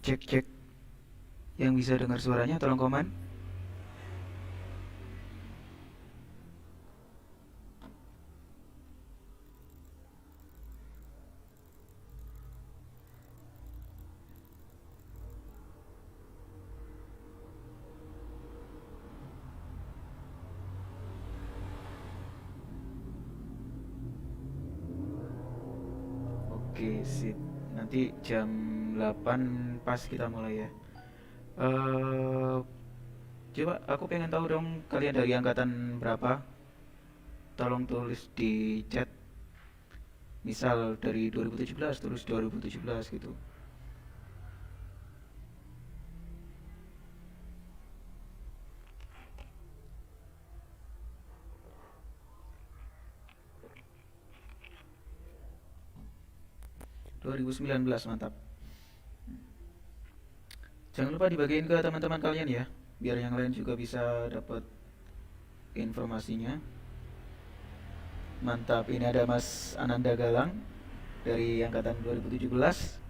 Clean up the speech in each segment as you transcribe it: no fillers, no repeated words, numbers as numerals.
Cek cek, yang bisa dengar suaranya tolong komen. Oke, sip. Nanti jam 8 pas kita mulai ya. Eh, Coba aku pengen tahu dong kalian dari angkatan berapa? Tolong tulis di chat. Misal dari 2017 tulis 2017 gitu. 2019 mantap. Jangan lupa dibagiin ke teman-teman kalian ya, biar yang lain juga bisa dapat informasinya. Mantap, ini ada Mas Ananda Galang dari angkatan 2017.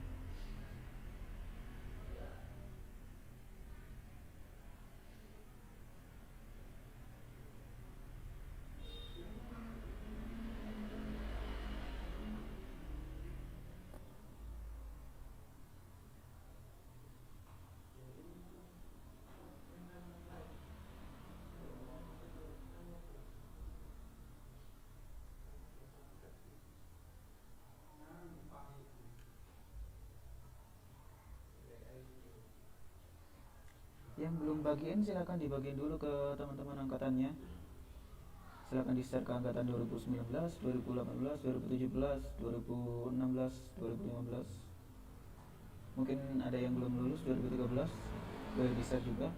Yang belum bagiin silahkan dibagiin dulu ke teman-teman angkatannya. Silahkan di-share ke angkatan 2019, 2018, 2017, 2016, 2015. Mungkin ada yang belum lulus 2013, boleh di-share juga.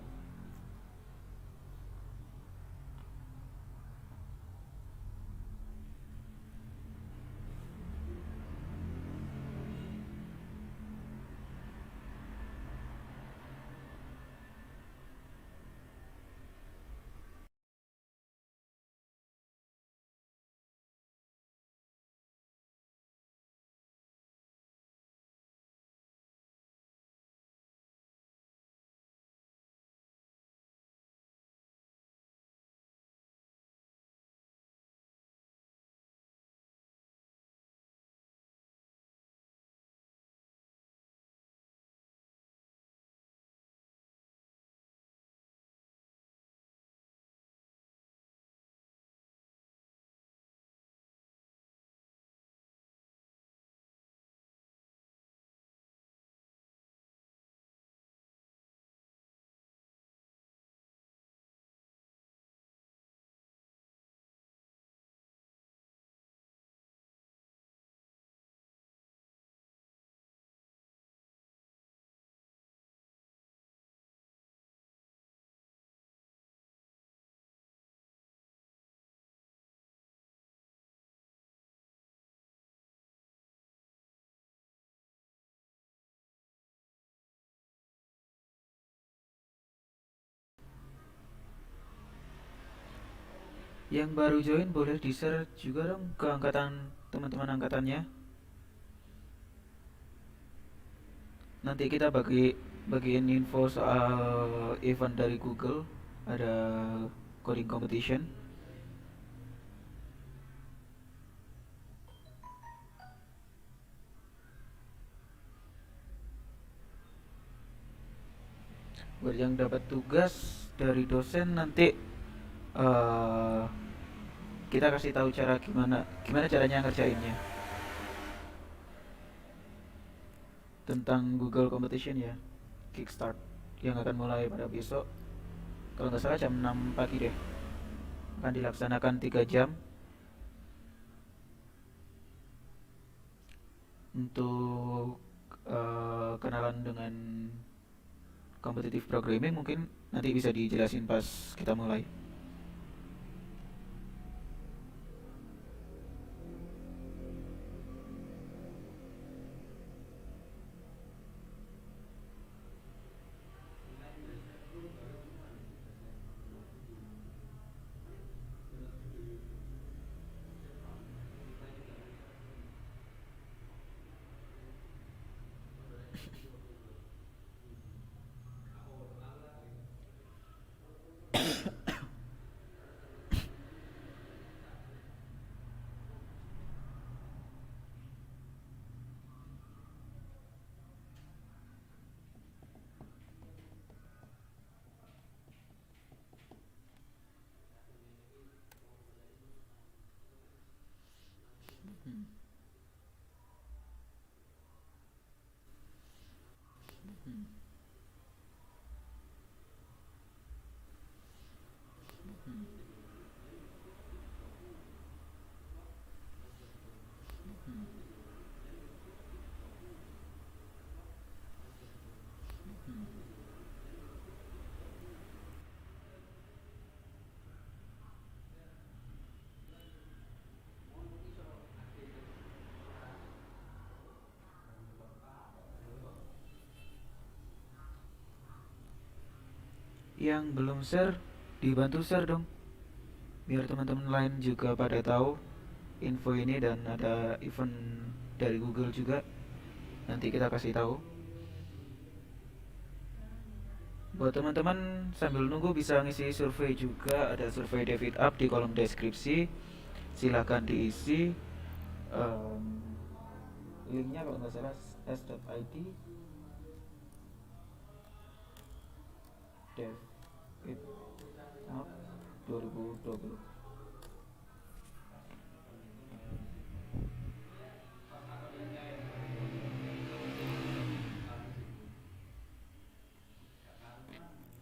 Yang baru join boleh di-share juga dong ke angkatan teman-teman angkatannya. Nanti kita bagiin info soal event dari Google. Ada coding competition. Buat yang dapat tugas dari dosen nanti eh kita kasih tahu cara gimana gimana caranya ngerjainnya tentang Google Competition ya, Kickstart yang akan mulai pada besok. Kalau nggak salah jam 6 pagi deh. Akan dilaksanakan 3 jam untuk kenalan dengan competitive programming. Mungkin nanti bisa dijelasin pas kita mulai. Yang belum share, dibantu share dong, biar teman-teman lain juga pada tahu info ini, dan ada event dari Google juga. Nanti kita kasih tahu. Buat teman-teman sambil nunggu bisa ngisi survei juga, ada survei David Up di kolom deskripsi. Silahkan diisi. Em, Linknya kalau nggak salah s.id David Up 2020.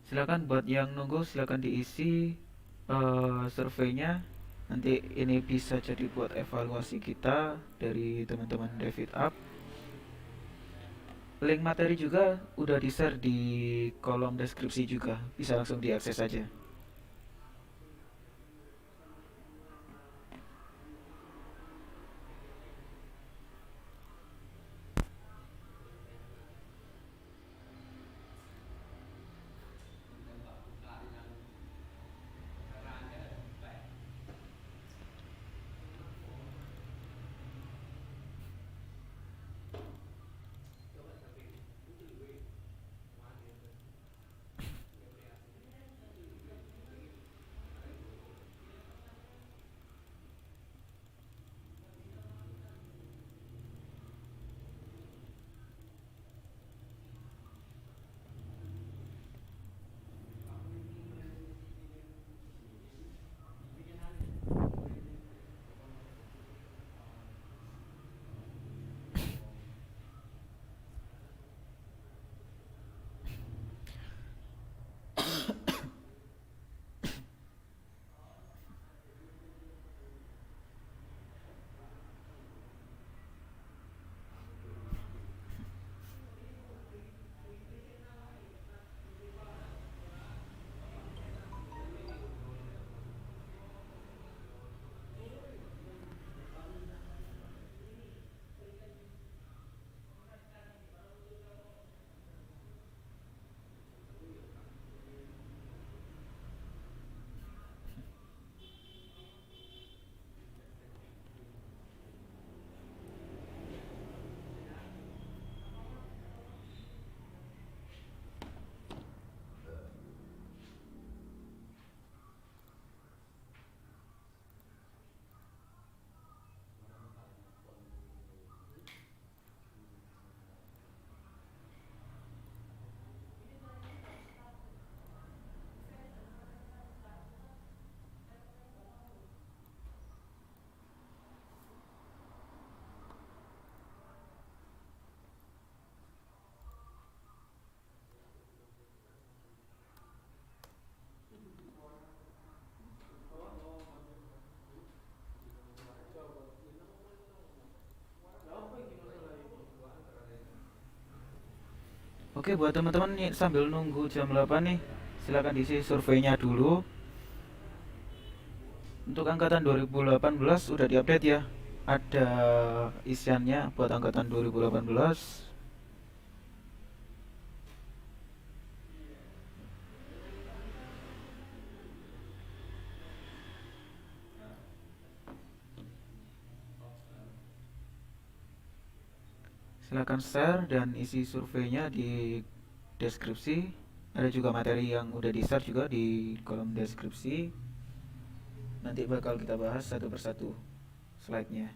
Silakan buat yang nunggu, silakan diisi surveinya. Nanti ini bisa jadi buat evaluasi kita dari teman-teman David Up. Link materi juga udah di-share di kolom deskripsi juga, bisa langsung diakses aja. Oke, buat teman-teman nih sambil nunggu jam 8 nih, silakan diisi surveinya dulu. Untuk angkatan 2018 udah diupdate ya. Ada isiannya buat angkatan 2018. Silakan share dan isi surveinya di deskripsi. Ada juga materi yang udah di-share juga di kolom deskripsi. Nanti bakal kita bahas satu persatu slide-nya.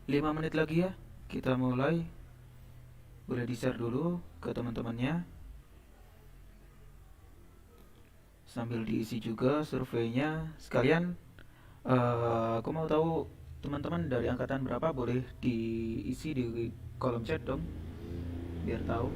5 menit lagi ya, kita mulai. Boleh di-share dulu ke teman-temannya, sambil diisi juga surveinya. Sekalian, aku mau tahu teman-teman dari angkatan berapa, boleh diisi di kolom chat dong, biar tahu.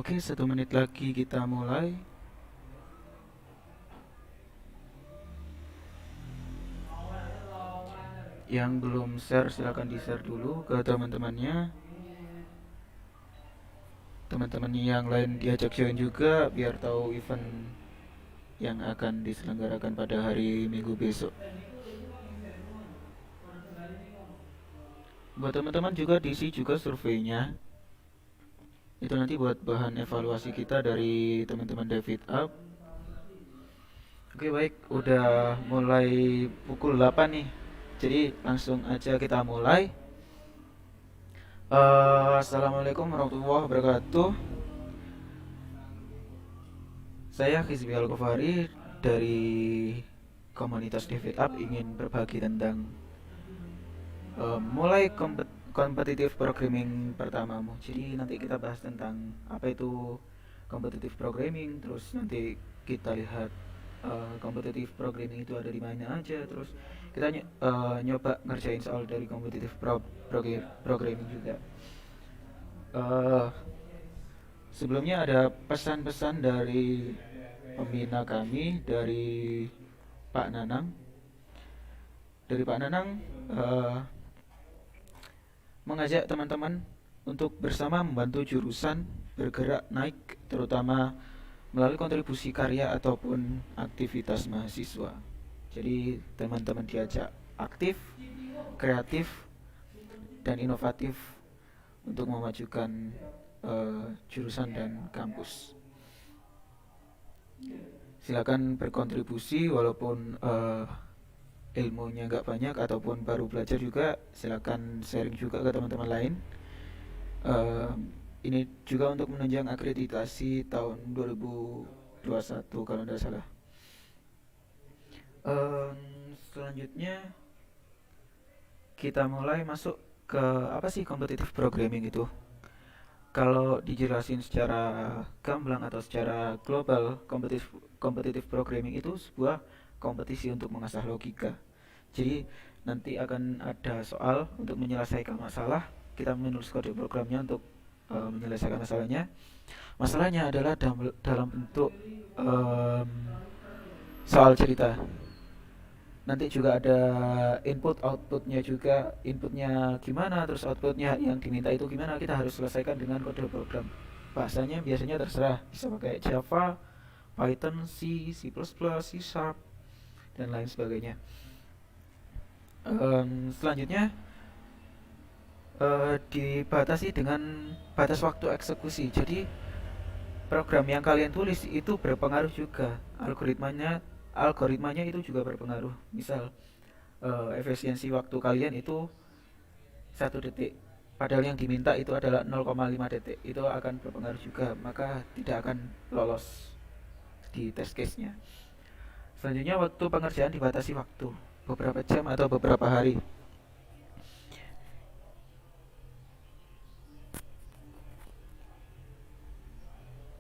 Oke, 1 menit lagi kita mulai. Yang belum share silahkan di share dulu ke teman-temannya. Teman-teman yang lain diajak join juga biar tahu event yang akan diselenggarakan pada hari Minggu besok. Buat teman-teman juga diisi juga surveinya. Itu nanti buat bahan evaluasi kita dari teman-teman David Up. Oke baik, udah mulai pukul 8 nih. Jadi langsung aja kita mulai. Assalamualaikum warahmatullahi wabarakatuh. Saya Hizbi Al-Ghafari dari komunitas David Up ingin berbagi tentang mulai kompetitif programming pertamamu. Jadi nanti kita bahas tentang apa itu kompetitif programming, terus nanti kita lihat kompetitif programming itu ada di mana aja, terus kita nyoba ngerjain soal dari kompetitif programming juga. Eh, Sebelumnya ada pesan-pesan dari pembina kami dari Pak Nanang. Dari Pak Nanang eh, mengajak teman-teman untuk bersama membantu jurusan bergerak naik, terutama melalui kontribusi karya ataupun aktivitas mahasiswa. Jadi teman-teman diajak aktif, kreatif, dan inovatif untuk memajukan jurusan dan kampus. Silakan berkontribusi walaupun ilmunya nggak banyak ataupun baru belajar juga, silakan sharing juga ke teman-teman lain. Eh, ini juga untuk menunjang akreditasi tahun 2021 kalau tidak salah. Selanjutnya kita mulai masuk ke apa sih kompetitif programming itu. Kalau dijelasin secara gamblang atau secara global, kompetitif programming itu sebuah kompetisi untuk mengasah logika. Jadi nanti akan ada soal untuk menyelesaikan masalah. Kita menulis kode programnya untuk menyelesaikan masalahnya. Masalahnya adalah dalam bentuk em, soal cerita. Nanti juga ada input outputnya juga, inputnya gimana terus outputnya yang diminta itu gimana, kita harus selesaikan dengan kode program. Bahasanya biasanya terserah, bisa pakai Java, Python, C, C++, C Sharp, dan lain sebagainya. Selanjutnya dibatasi dengan batas waktu eksekusi. Jadi program yang kalian tulis itu berpengaruh juga, algoritmanya itu juga berpengaruh. Misal efisiensi waktu kalian itu 1 detik, padahal yang diminta itu adalah 0,5 detik, itu akan berpengaruh juga, maka tidak akan lolos di test case-nya. Selanjutnya waktu pengerjaan dibatasi waktu beberapa jam atau beberapa hari.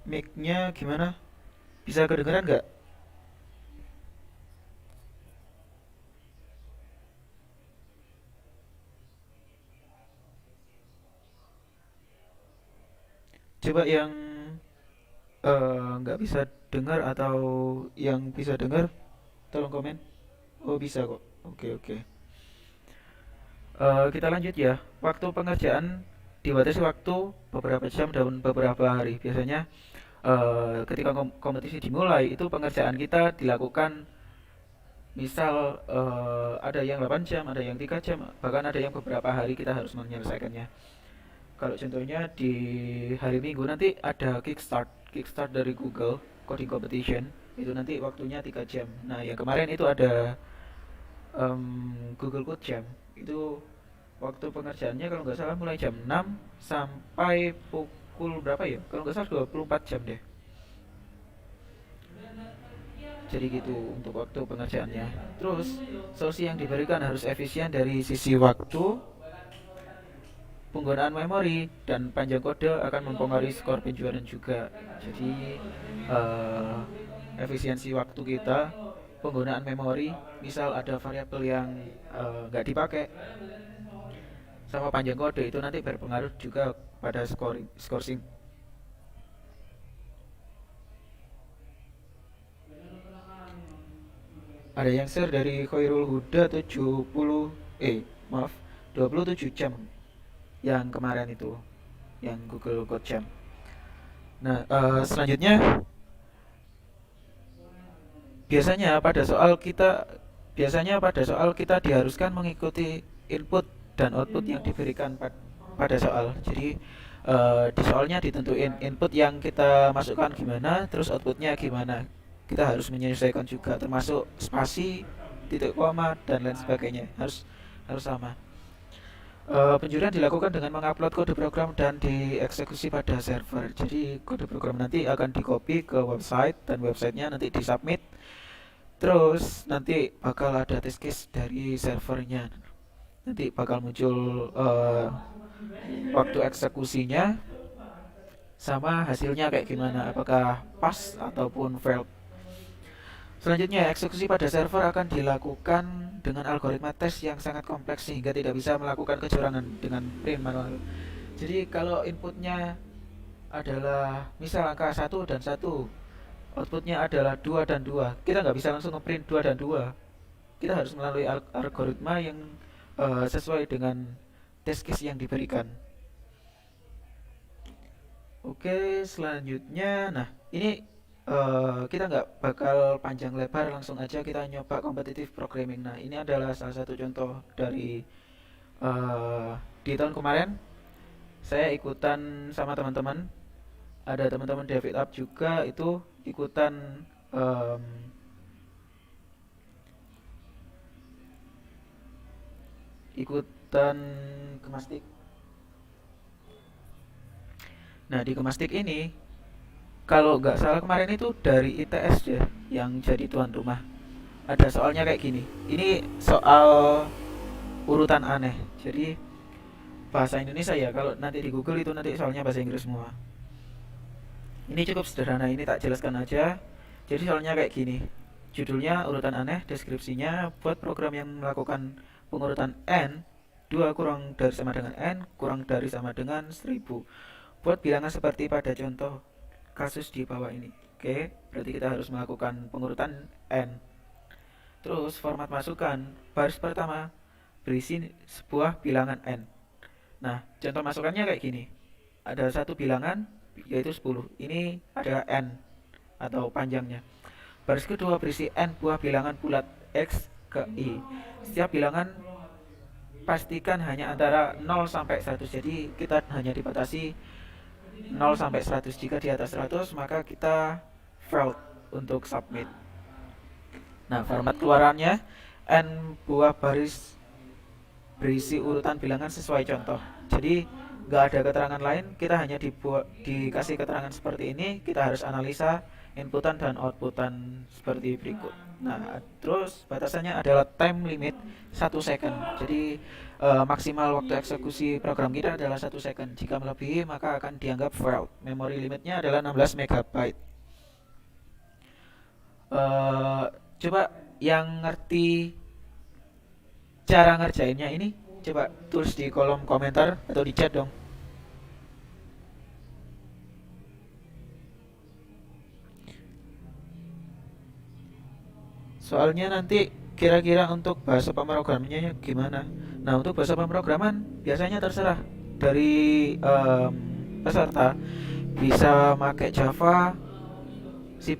Mic-nya gimana? Bisa kedengeran nggak? Coba yang nggak bisa dengar atau yang bisa dengar, tolong komen. Oh bisa kok. Oke oke. Kita lanjut ya. Waktu pengerjaan dibatasi waktu beberapa jam dan beberapa hari. Biasanya ketika kompetisi dimulai itu pengerjaan kita dilakukan, misal ada yang 8 jam, ada yang 3 jam, bahkan ada yang beberapa hari kita harus menyelesaikannya. Kalau contohnya di hari Minggu nanti ada Kickstart dari Google Coding Competition, itu nanti waktunya 3 jam. Nah yang kemarin itu ada Google Code Jam, itu waktu pengerjaannya kalau nggak salah mulai jam 6 sampai pukul berapa ya, kalau nggak salah 24 jam deh. Jadi gitu untuk waktu pengerjaannya. Terus solusi yang diberikan harus efisien dari sisi waktu, penggunaan memori, dan panjang kode akan mempengaruhi skor penjualan juga. Jadi eh, efisiensi waktu kita, penggunaan memori, misal ada variabel yang nggak dipakai, sama panjang kode itu nanti berpengaruh juga pada scoring. Ada yang share dari Khairul Huda 70 maaf 27 jam yang kemarin itu, yang Google Code Jam. Nah, selanjutnya biasanya pada soal kita biasanya pada soal kita diharuskan mengikuti input dan output yang diberikan pada soal. Jadi di soalnya ditentuin input yang kita masukkan gimana, terus outputnya gimana. Kita harus menyesuaikan juga, termasuk spasi, titik koma dan lain sebagainya. Harus harus sama. Penjurian dilakukan dengan mengupload kode program dan dieksekusi pada server. Jadi kode program nanti akan dicopy ke website dan websitenya nanti disubmit. Terus nanti bakal ada test case dari servernya. Nanti bakal muncul waktu eksekusinya sama hasilnya kayak gimana, apakah pas ataupun failed. Selanjutnya, eksekusi pada server akan dilakukan dengan algoritma tes yang sangat kompleks sehingga tidak bisa melakukan kecurangan dengan print manual. Jadi kalau inputnya adalah misal angka 1 dan 1, outputnya adalah 2 dan 2, kita nggak bisa langsung ngeprint 2 dan 2. Kita harus melalui algoritma yang sesuai dengan test case yang diberikan. Oke, selanjutnya, nah ini kita nggak bakal panjang lebar, langsung aja kita nyoba competitive programming. Nah, ini adalah salah satu contoh dari eh, di tahun kemarin saya ikutan sama teman-teman. Ada teman-teman David Up juga itu ikutan em, ikutan kemastik. Nah, di kemastik ini kalau nggak salah kemarin itu dari ITS ya yang jadi tuan rumah. Ada soalnya kayak gini. Ini soal urutan aneh. Jadi bahasa Indonesia ya. Kalau nanti di Google itu nanti soalnya bahasa Inggris semua. Ini cukup sederhana. Ini tak jelaskan aja. Jadi soalnya kayak gini. Judulnya urutan aneh. Deskripsinya buat program yang melakukan pengurutan n 2 kurang dari sama dengan n kurang dari sama dengan 1000. Buat bilangan seperti pada contoh kasus di bawah ini. Oke, berarti kita harus melakukan pengurutan n. Terus format masukan, baris pertama berisi sebuah bilangan n. Nah, contoh masukannya kayak gini. Ada satu bilangan yaitu 10. Ini adalah n atau panjangnya. Baris kedua berisi n buah bilangan bulat x ke i. Setiap bilangan pastikan hanya antara 0 sampai 100. Jadi kita hanya dibatasi 0 sampai 100. Jika di atas 100 maka kita failed untuk submit. Nah, format keluarannya n buah baris berisi urutan bilangan sesuai contoh. Jadi nggak ada keterangan lain, kita hanya dikasih keterangan seperti ini, kita harus analisa inputan dan outputan seperti berikut. Nah, terus batasannya adalah time limit 1 second. Jadi maksimal waktu eksekusi program kita adalah 1 second. Jika melebihi maka akan dianggap failed. Memori limitnya adalah 16 megabyte. Coba yang ngerti cara ngerjainnya ini coba tulis di kolom komentar atau di chat dong. Soalnya nanti kira-kira untuk bahasa pemrogramannya gimana. Nah, untuk bahasa pemrograman biasanya terserah dari peserta, bisa pakai Java, C++,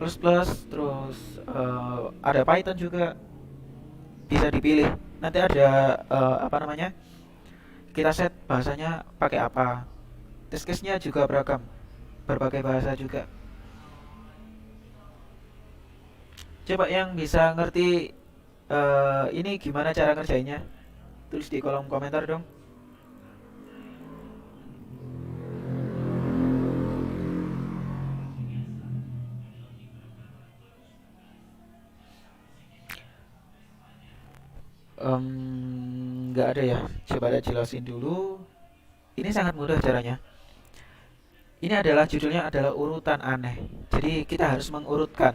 terus ada Python juga bisa dipilih. Nanti ada apa namanya, kita set bahasanya pakai apa. Test case-nya juga beragam, berbagai bahasa juga. Coba yang bisa ngerti ini gimana cara ngerjainnya, tulis di kolom komentar dong. Nggak ada ya, coba ada jelasin dulu. Ini sangat mudah caranya. Ini adalah judulnya adalah urutan aneh. Jadi kita harus mengurutkan.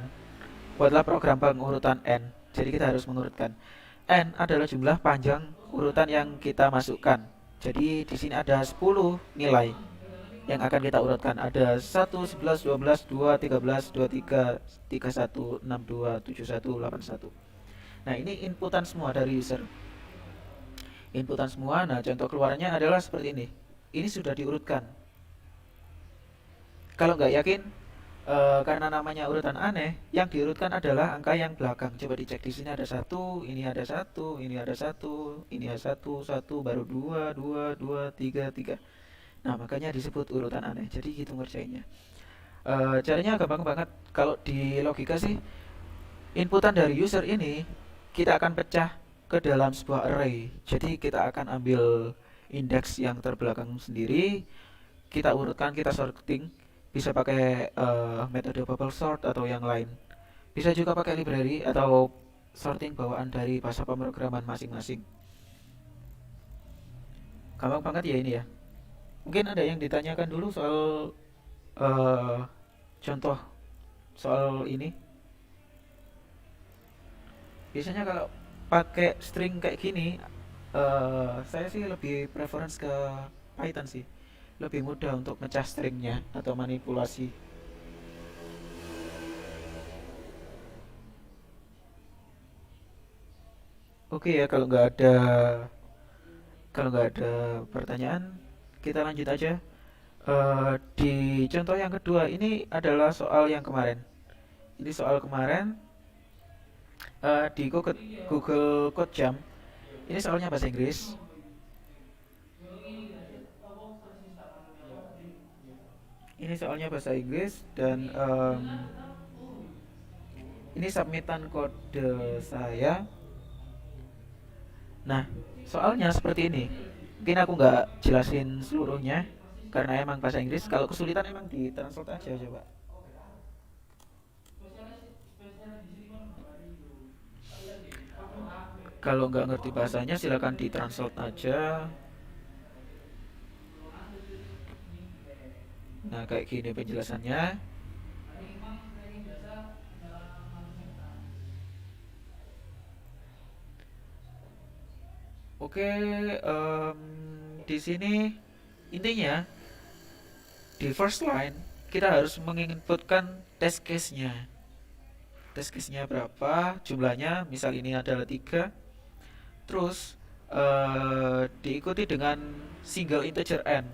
Buatlah program pengurutan n. Jadi kita harus mengurutkan. N adalah jumlah panjang urutan yang kita masukkan. Jadi di sini ada 10 nilai yang akan kita urutkan. Ada 1, 11, 12, 2, 13, 23, 31, 62, 71, 81. Nah, ini inputan semua dari user. Inputan semua. Nah, contoh keluarnya adalah seperti ini. Ini sudah diurutkan. Kalau nggak yakin, karena namanya urutan aneh, yang diurutkan adalah angka yang belakang. Coba dicek di sini ada satu, ini ada satu, ini ada satu, ini ada satu, satu, baru dua, dua, dua, tiga, tiga. Nah, makanya disebut urutan aneh. Jadi gitu ngerjainnya. Caranya gampang banget. Kalau di logika sih, inputan dari user ini kita akan pecah ke dalam sebuah array. Jadi kita akan ambil indeks yang terbelakang sendiri, kita urutkan, kita sorting. Bisa pakai metode bubble sort atau yang lain. Bisa juga pakai library atau sorting bawaan dari bahasa pemrograman masing-masing. Gampang banget ya ini ya. Mungkin ada yang ditanyakan dulu soal eh, contoh soal ini. Biasanya kalau pakai string kayak gini, saya sih lebih preference ke Python sih. Lebih mudah untuk mecah stringnya atau manipulasi. Oke ya, kalau nggak ada pertanyaan, kita lanjut aja. Di contoh yang kedua ini adalah soal yang kemarin. Ini soal kemarin di Google Code Jam. Ini soalnya bahasa Inggris. Ini soalnya bahasa Inggris dan ini submitan kode saya. Nah, soalnya seperti ini. Mungkin aku nggak jelasin seluruhnya karena emang bahasa Inggris. Kalau kesulitan emang di translate aja coba. Kalau nggak ngerti bahasanya silakan di translate aja. Nah, kayak gini penjelasannya. Oke, di sini intinya di first line kita harus menginputkan test case-nya. Test case-nya berapa? Jumlahnya, misal ini adalah 3. Terus diikuti dengan single integer n.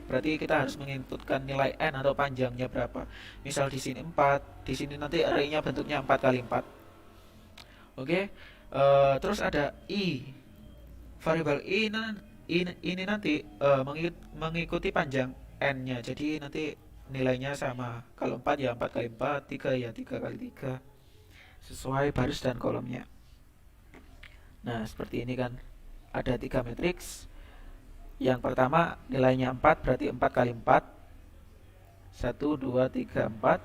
Berarti kita harus menginputkan nilai n atau panjangnya berapa. Misal di sini 4, di sini nanti array-nya bentuknya 4 kali 4. Oke. Terus ada i. Variabel ini nanti mengikuti panjang n-nya. Jadi nanti nilainya sama. Kalau 4 ya 4 kali 4, 3 ya 3 kali 3. Sesuai baris dan kolomnya. Nah, seperti ini kan. Ada 3 matriks. Yang pertama nilainya 4 berarti 4 kali 4. 1, 2, 3, 4.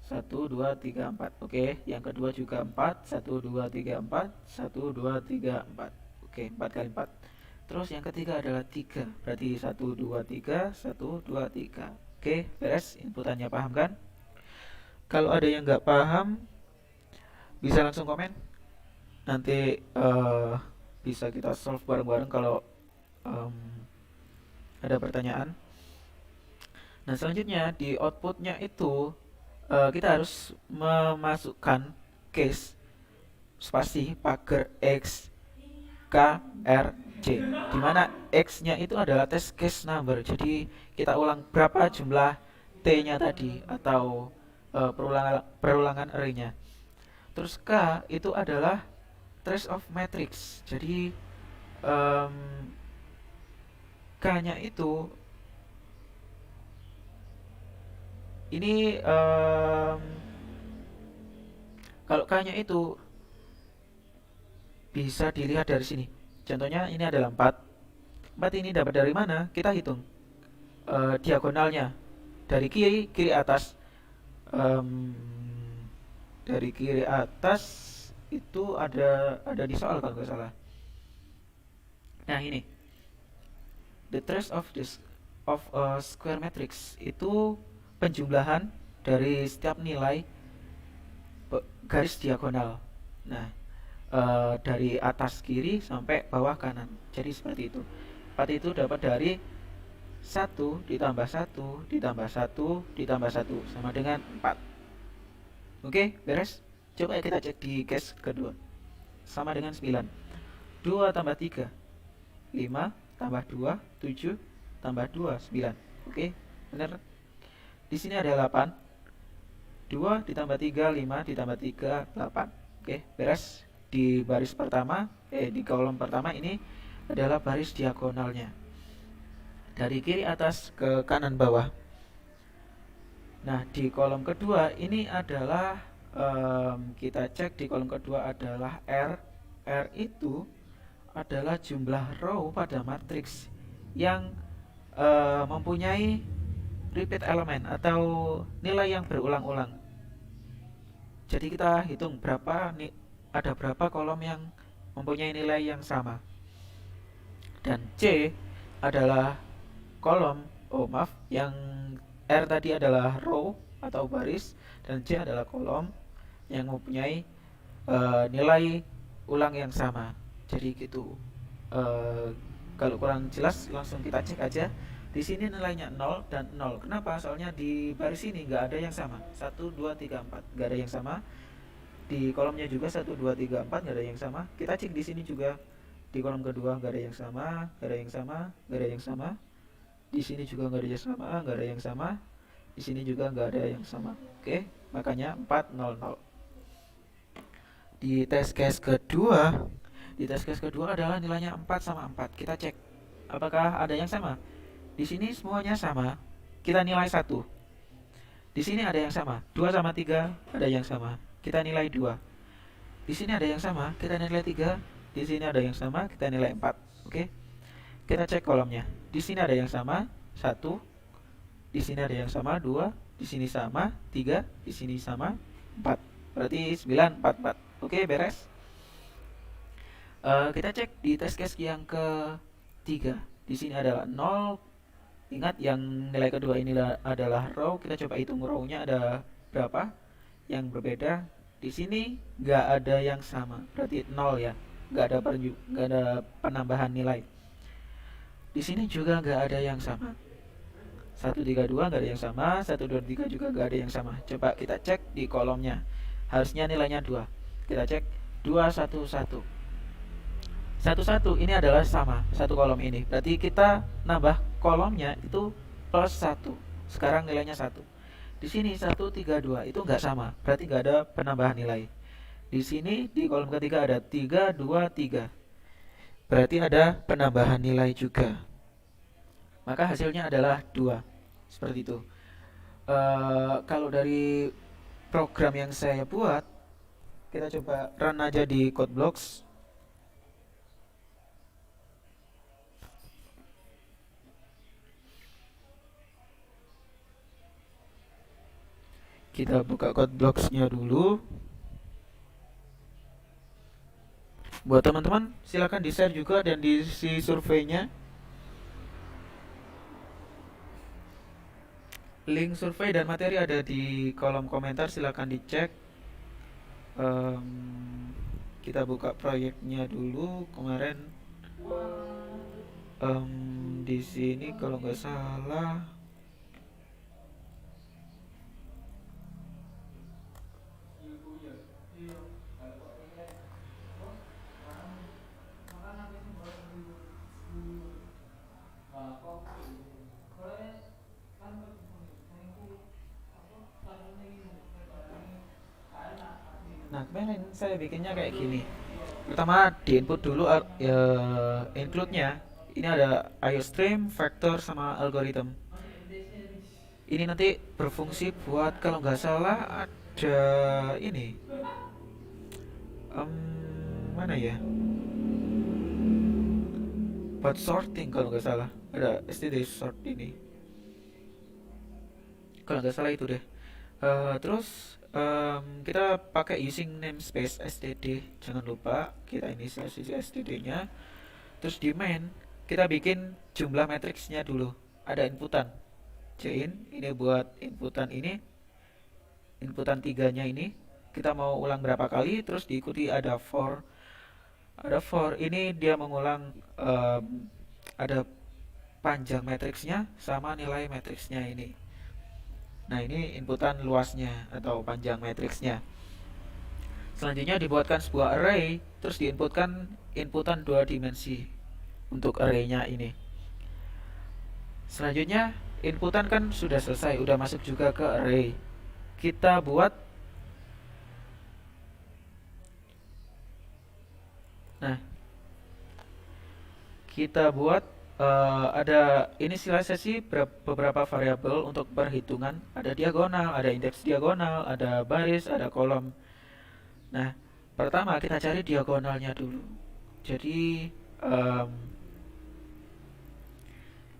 1, 2, 3, 4. Oke, yang kedua juga 4. 1, 2, 3, 4. 1, 2, 3, 4. Oke, 4 kali 4. Terus yang ketiga adalah 3. Berarti 1, 2, 3. 1, 2, 3. Oke, beres. Inputannya paham kan? Kalau ada yang nggak paham, bisa langsung komen. Nanti bisa kita solve bareng-bareng kalau em, ada pertanyaan. Nah, selanjutnya di outputnya itu kita harus memasukkan case spasi pagar X K R J, di mana X-nya itu adalah test case number. Jadi kita ulang berapa jumlah T-nya tadi atau perulangan array-nya. Terus K itu adalah trace of matrix. Jadi em, K-nya itu ini kalau K-nya itu bisa dilihat dari sini. Contohnya ini adalah 4. 4 ini dapat dari mana? Kita hitung diagonalnya. Dari kiri kiri atas. Em, dari kiri atas itu ada di soal kalau nggak salah. Nah, ini the trace of a square matrix itu penjumlahan dari setiap nilai garis diagonal. Nah, dari atas kiri sampai bawah kanan. Jadi seperti itu. 4 itu dapat dari satu ditambah satu ditambah satu ditambah satu sama dengan 4. Oke, beres. Coba kita cek di case kedua. Sama dengan 9. 2 tambah 3, 5 tambah 2, 7 tambah 2, 9. Oke, benar. Di sini ada 8. 2 ditambah 3, 5 ditambah 3, 8. Oke, beres. Di baris pertama, di kolom pertama ini adalah baris diagonalnya. Dari kiri atas ke kanan bawah. Nah, di kolom kedua ini adalah kita cek di kolom kedua adalah R. R itu adalah jumlah row pada matriks yang mempunyai repeat element atau nilai yang berulang-ulang. Jadi kita hitung ada berapa kolom yang mempunyai nilai yang sama. Dan C adalah kolom, yang R tadi adalah row atau baris, dan C adalah kolom yang mempunyai nilai ulang yang sama. Jadi gitu. Kalau kurang jelas langsung kita cek aja. Di sini nilainya 0 dan 0. Kenapa? Soalnya di baris ini nggak ada yang sama. 1, 2, 3, 4 nggak ada yang sama. Di kolomnya juga 1, 2, 3, 4 nggak ada yang sama. Kita cek di sini juga. Di kolom kedua nggak ada yang sama, nggak ada yang sama, nggak ada yang sama. Di sini juga nggak ada yang sama, nggak ada yang sama. Di sini juga nggak ada yang sama. Oke, makanya 4, 0, 0. Di test case kedua, adalah nilainya 4 sama 4. Kita cek apakah ada yang sama. Di sini semuanya sama. Kita nilai 1. Di sini ada yang sama. 2 sama 3 ada yang sama. Kita nilai 2. Di sini ada yang sama, kita nilai 3. Di sini ada yang sama, kita nilai 4. Oke. Kita cek kolomnya. Di sini ada yang sama, 1. Di sini ada yang sama, 2. Di sini sama, 3. Di sini sama, 4. Berarti 9, 4, 4. Oke, beres. Kita cek di test case yang ketiga. Di sini adalah 0. Ingat yang nilai kedua ini adalah row. Kita coba hitung row-nya ada berapa yang berbeda. Di sini nggak ada yang sama, berarti 0 ya. Nggak ada penambahan nilai. Di sini juga nggak ada yang sama. 1, 3, 2 nggak ada yang sama. 1, 2, 3 juga nggak ada yang sama. Coba kita cek di kolomnya. Harusnya nilainya 2. Kita cek 2, 1, 1. 1, 1 ini adalah sama. Satu kolom ini. Berarti kita nambah kolomnya itu plus 1. Sekarang nilainya 1. Di sini 1, 3, 2 itu nggak sama. Berarti nggak ada penambahan nilai. Di sini di kolom ketiga ada 3, 2, 3. Berarti ada penambahan nilai juga. Maka hasilnya adalah 2. Seperti itu. Kalau dari program yang saya buat, kita coba run aja di CodeBlocks. Kita buka CodeBlocks-nya dulu. Buat teman-teman, silakan di-share juga dan diisi surveinya. Link survei dan materi ada di kolom komentar, silakan dicek. Kita buka proyeknya dulu. Kemarin di sini kalau nggak salah Nah, kemarin saya bikinnya kayak gini. Pertama, di input dulu include-nya. Ini ada IOStream, vector, sama algorithm. Ini nanti berfungsi buat kalau nggak salah ada ini. Mana ya? Buat sorting kalau nggak salah. Ada std sort ini. Kalau nggak salah itu deh. Terus kita pakai using namespace std, jangan lupa kita inisialisasi std-nya. Terus di main kita bikin jumlah matriksnya dulu. Ada inputan chain, ini buat inputan ini, inputan tiganya ini kita mau ulang berapa kali, terus diikuti ada for. Ada for ini dia mengulang, ada panjang matriksnya sama nilai matriksnya ini. Nah, ini inputan luasnya atau panjang matriksnya. Selanjutnya dibuatkan sebuah array, terus diinputkan inputan dua dimensi untuk arraynya ini. Selanjutnya inputan kan sudah selesai, udah masuk juga ke array. Kita buat, nah kita buat ada inisialisasi beberapa variabel untuk perhitungan. Ada diagonal, ada indeks diagonal, ada baris, ada kolom. Nah, pertama kita cari diagonalnya dulu. Jadi em,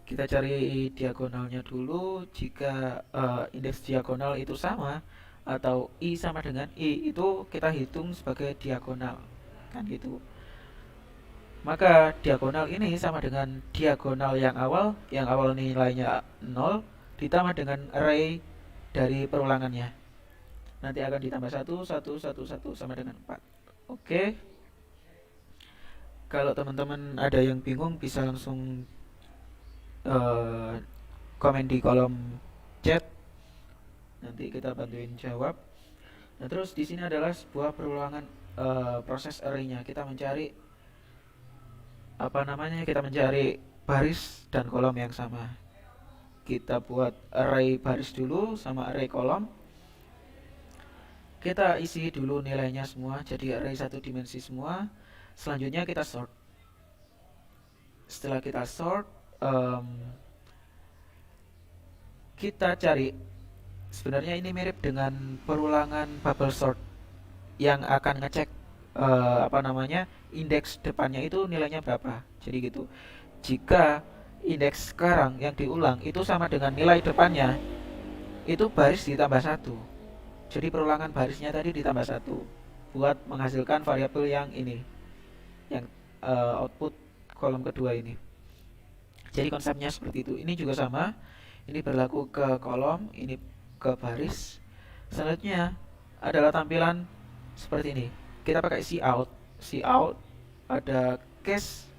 kita cari diagonalnya dulu. Jika indeks diagonal itu sama atau i sama dengan i, itu kita hitung sebagai diagonal, kan gitu. Maka diagonal ini sama dengan diagonal yang awal nilainya 0 ditambah dengan array dari perulangannya. Nanti akan ditambah satu satu satu satu sama dengan 4. Oke, kalau teman-teman ada yang bingung bisa langsung eh, komen di kolom chat, nanti kita bantuin jawab. Nah, terus di sini adalah sebuah perulangan proses array-nya. Kita mencari kita mencari baris dan kolom yang sama. Kita buat array baris dulu sama array kolom. Kita isi dulu nilainya semua jadi array satu dimensi semua. Selanjutnya kita sort. Setelah kita sort, em, kita cari, sebenarnya ini mirip dengan perulangan bubble sort yang akan ngecek indeks depannya itu nilainya berapa. Jadi gitu. Jika indeks sekarang yang diulang itu sama dengan nilai depannya, itu baris ditambah satu. Jadi perulangan barisnya tadi ditambah satu buat menghasilkan variabel yang ini, yang output kolom kedua ini. Jadi konsepnya seperti itu. Ini juga sama. Ini berlaku ke kolom, ini ke baris. Selanjutnya adalah tampilan seperti ini. Kita pakai cout. Cout ada case,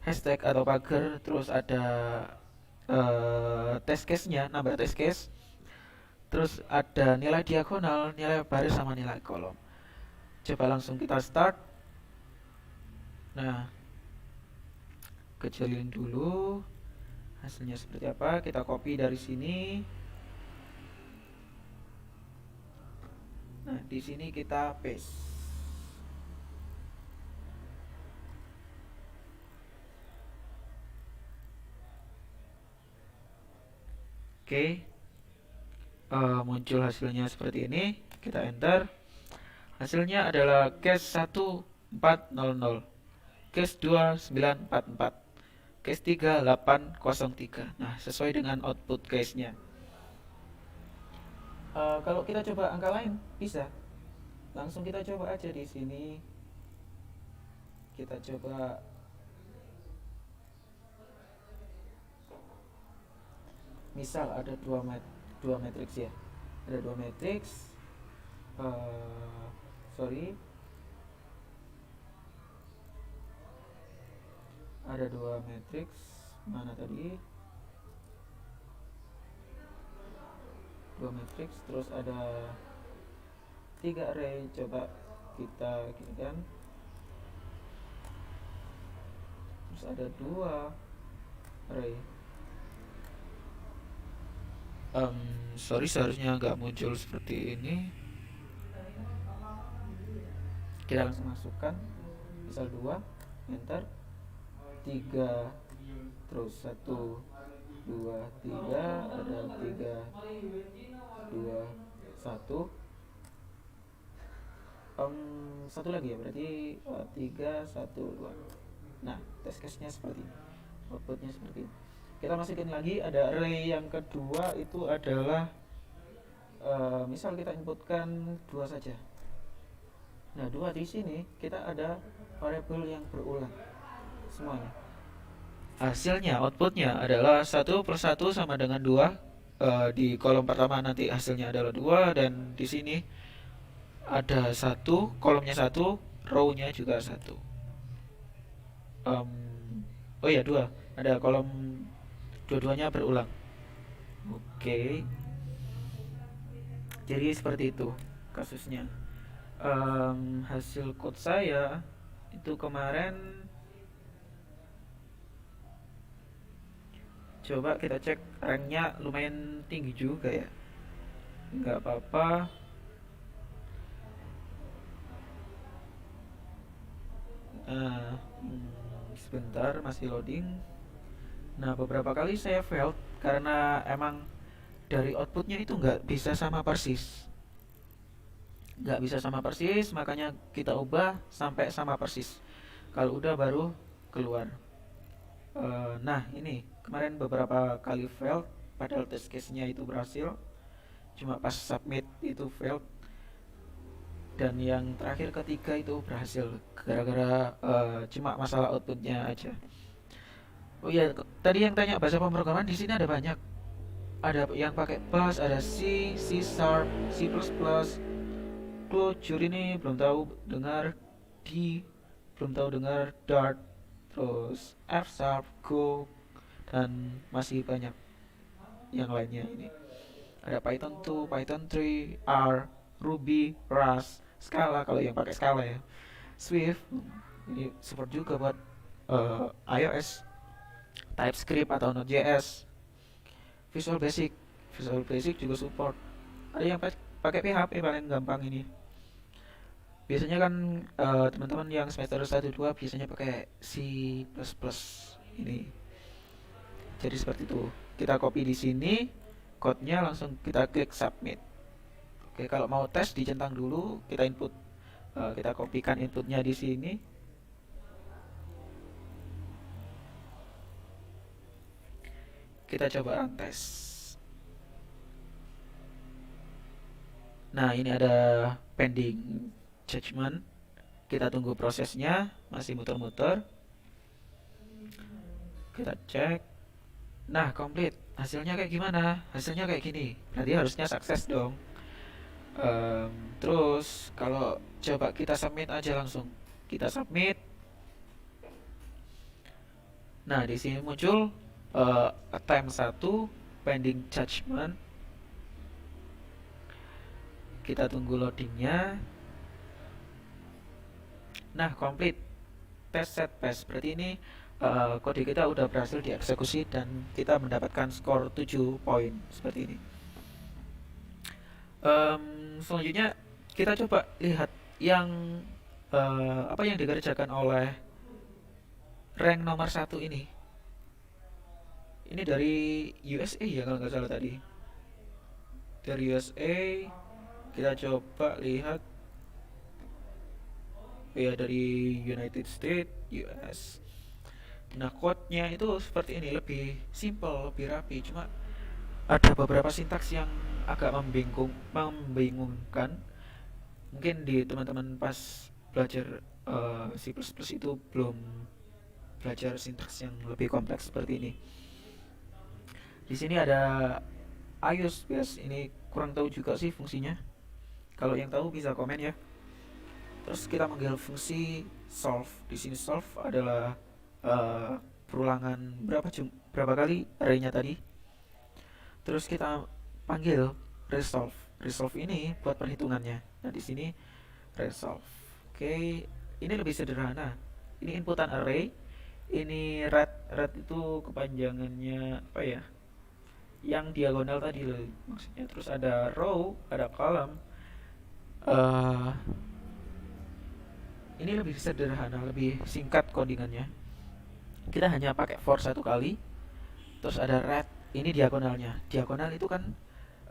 hashtag atau pagar, terus ada test case-nya, nambah test case. Terus ada nilai diagonal, nilai baris sama nilai kolom. Coba langsung kita start. Nah, kecilin dulu. Hasilnya seperti apa? Kita copy dari sini. Nah, di sini kita paste. Oke, muncul hasilnya seperti ini. Kita enter. Hasilnya adalah case 1400, case 2944, case 3803. Nah, sesuai dengan output case-nya. Kalau kita coba angka lain, bisa. Langsung kita coba aja di sini. Kita coba, misal ada dua matriks ya. Ada dua matriks. Sorry. Ada dua matriks. Mana tadi? Dua matriks, terus ada tiga array. Coba kita ginikan. Terus ada dua array. Sorry, seharusnya nggak muncul seperti ini. Kita langsung masukkan, misal 2, enter, 3, terus 1, 2, 3, ada 3, 2, 1. Satu lagi ya, berarti 3, 1, 2. Nah, test case-nya seperti ini, outputnya seperti ini. Kita masukin lagi, ada array yang kedua, itu adalah misal kita inputkan 2 saja. Nah, 2 di sini kita ada variabel yang berulang semuanya. Hasilnya, outputnya adalah 1 per 1 sama dengan 2. Di kolom pertama nanti hasilnya adalah 2, dan di sini ada 1, kolomnya 1, row-nya juga 1. Oh ya, 2. Ada kolom, dua-duanya berulang. Oke. Jadi seperti itu kasusnya. Hasil code saya itu kemarin, coba kita cek, ranknya lumayan tinggi juga ya. Nggak apa-apa. Sebentar masih loading. Nah, beberapa kali saya failed karena emang dari outputnya itu nggak bisa sama persis, makanya kita ubah sampai sama persis. Kalau udah baru keluar. Nah, ini kemarin beberapa kali failed, padahal test case-nya itu berhasil, cuma pas submit itu failed. Dan yang terakhir ketiga itu berhasil gara-gara cuma masalah outputnya aja. Oh iya, tadi yang tanya bahasa pemrograman, di sini ada banyak. Ada yang pakai Bash, ada C, C Sharp, C++, Clojure ini belum tahu dengar, D belum tahu dengar, Dart, terus F Sharp, Go, dan masih banyak yang lainnya ini. Ada Python 2, Python 3, R, Ruby, Rust, Scala kalau yang pakai Scala ya. Swift ini support juga buat iOS, TypeScript atau Node.js, Visual Basic, Visual Basic juga support. Ada yang pakai PHP paling gampang ini. Biasanya kan teman-teman yang semester 1 2 biasanya pakai C++ ini. Jadi seperti itu. Kita copy di sini, code-nya langsung kita klik submit. Oke, kalau mau tes dicentang dulu, kita input, kita kopikan inputnya di sini. Kita coba run tes. Nah, ini ada pending judgment. Kita tunggu prosesnya, masih muter-muter. Kita cek. Nah, complete. Hasilnya kayak gimana? Hasilnya kayak gini. Berarti harusnya sukses dong. Terus kalau coba kita submit aja langsung. Kita submit. Nah, di sini muncul attempt 1 pending judgment. Kita tunggu loadingnya. Nah, complete. Test set pass. Berarti ini kode kita udah berhasil dieksekusi dan kita mendapatkan skor 7 poin seperti ini. Selanjutnya kita coba lihat yang apa yang dikerjakan oleh rank nomor 1 ini. Ini dari USA ya kalau nggak salah tadi. Dari USA kita coba lihat ya, dari United States, US. Nah, code-nya itu seperti ini, lebih simple, lebih rapi. Cuma ada beberapa sintaks yang agak membingungkan. Mungkin di teman-teman pas belajar C++ itu belum belajar sintaks yang lebih kompleks seperti ini. Di sini ada iOS base, ini kurang tahu juga sih fungsinya. Kalau yang tahu bisa komen ya. Terus kita manggil fungsi solve. Di sini solve adalah perulangan berapa kali arraynya tadi. Terus kita panggil resolve. Resolve ini buat perhitungannya. Nah, di sini resolve. Oke, ini lebih sederhana. Ini inputan array. Ini red, red itu kepanjangannya apa ya? Yang diagonal tadi loh maksudnya. Terus ada row, ada column. eh ini lebih sederhana, lebih singkat codingannya. Kita hanya pakai for 1 kali. Terus ada red, ini diagonalnya. Diagonal itu kan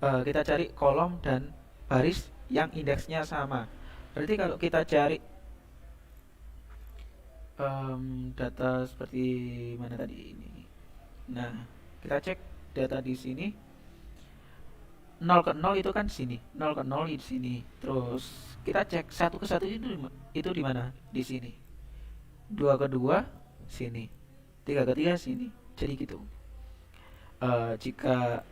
kita cari kolom dan baris yang indeksnya sama. Berarti kalau kita cari data seperti mana tadi ini. Nah, kita cek data di sini. 0 ke 0 itu kan sini, 0 ke 0 di sini. Terus kita cek 1 ke 1 itu di mana? Di sini. 2 ke 2 sini. 3 ke 3 sini. Jadi gitu. Jika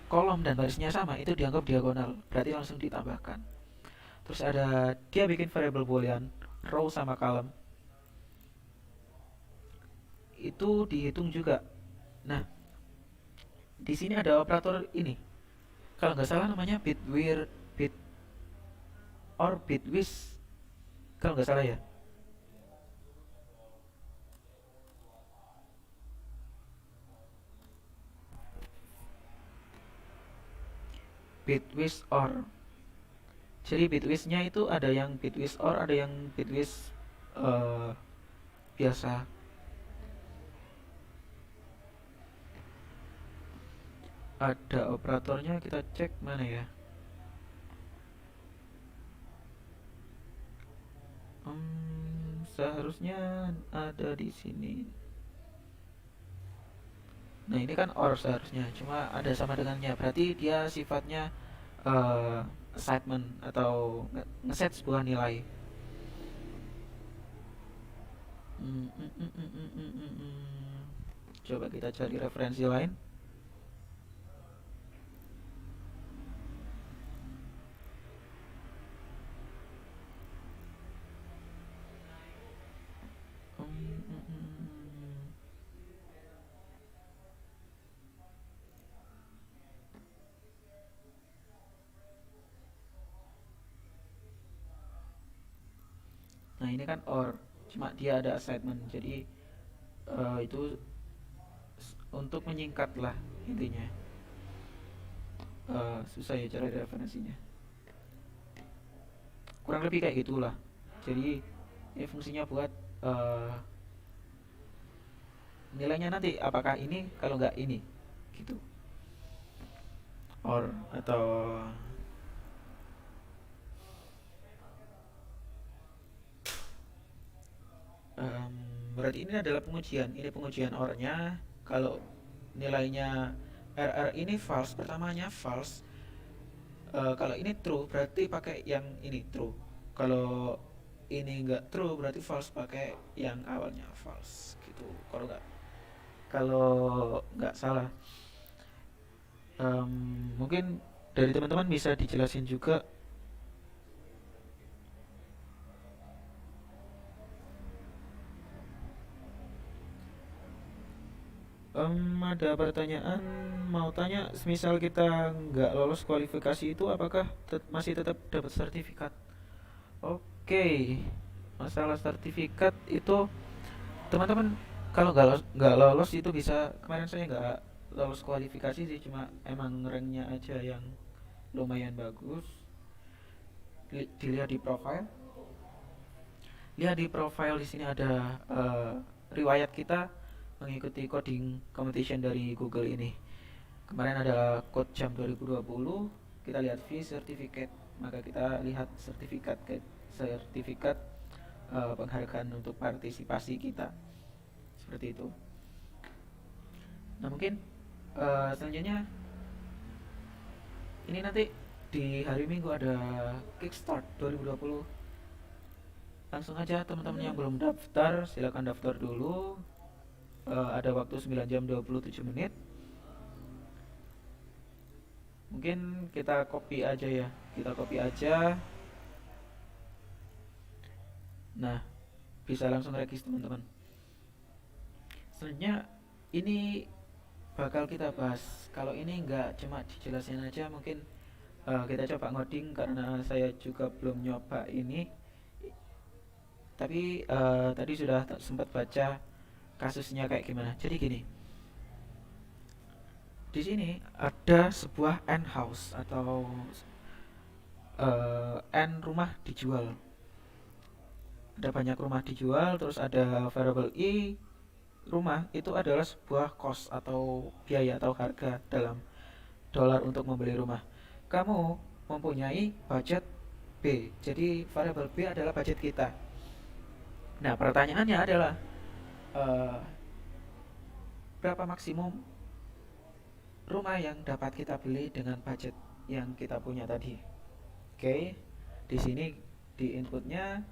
kolom dan barisnya sama itu dianggap diagonal, berarti langsung ditambahkan. Terus ada dia bikin variable boolean row sama column, itu dihitung juga. Nah, di sini ada operator ini, Kalau nggak salah namanya Bitwir, Bit or Bitwis, kalau nggak salah ya. Bitwis or. Jadi Bitwisnya itu ada yang Bitwis or, ada yang Bitwis eh, biasa. Ada operatornya, kita cek mana ya. Seharusnya ada di sini. Nah ini kan or seharusnya, cuma ada sama dengannya. Berarti dia sifatnya eh assignment atau ngeset sebuah nilai. Hmm, mm, mm, mm, mm, mm, mm, mm. Coba kita cari referensi lain. Mm, mm, mm, mm. Nah ini kan or, cuma dia ada assignment. Jadi itu untuk menyingkat lah intinya. Susah ya cara referensinya. Kurang lebih kayak gitulah. Jadi ini fungsinya buat eh, nilainya nanti apakah ini, kalau nggak ini gitu. Or atau em, berarti ini adalah pengujian, ini pengujian ornya. Kalau nilainya RR ini false, pertamanya false. Kalau ini true berarti pakai yang ini true. Kalau ini enggak true berarti false, pakai yang awalnya false gitu. Kalau nggak salah. Mungkin dari teman-teman bisa dijelasin juga. Ada pertanyaan, mau tanya, semisal kita nggak lolos kualifikasi itu apakah masih tetap dapat sertifikat? Oke, masalah sertifikat itu teman-teman, kalau nggak lolos itu bisa, kemarin saya nggak lolos kualifikasi sih, cuma emang ranknya aja yang lumayan bagus. Dilihat di profile, lihat di profile di sini ada riwayat kita mengikuti coding competition dari Google ini. Kemarin adalah code jam 2020, kita lihat V certificate, maka kita lihat sertifikat penghargaan untuk partisipasi kita. Seperti itu. Nah, mungkin selanjutnya ini nanti di hari Minggu ada Kickstart 2020. Langsung aja teman-teman yang belum daftar, silakan daftar dulu. Ada waktu 9 jam 27 menit. Mungkin kita copy aja ya. Kita copy aja. Nah, bisa langsung register teman-teman. Selanjutnya ini bakal kita bahas. Kalau ini nggak cuma dijelasin aja, mungkin kita coba ngoding karena saya juga belum nyoba ini. Tapi tadi sudah sempat baca kasusnya kayak gimana. Jadi gini, di sini ada sebuah end house atau end rumah dijual. Ada banyak rumah dijual, terus ada variable I. Rumah itu adalah sebuah cost atau biaya atau harga dalam dolar untuk membeli rumah. Kamu mempunyai budget B, jadi variable B adalah budget kita. Nah, pertanyaannya adalah eh, berapa maksimum rumah yang dapat kita beli dengan budget yang kita punya tadi. Oke, di sini di inputnya,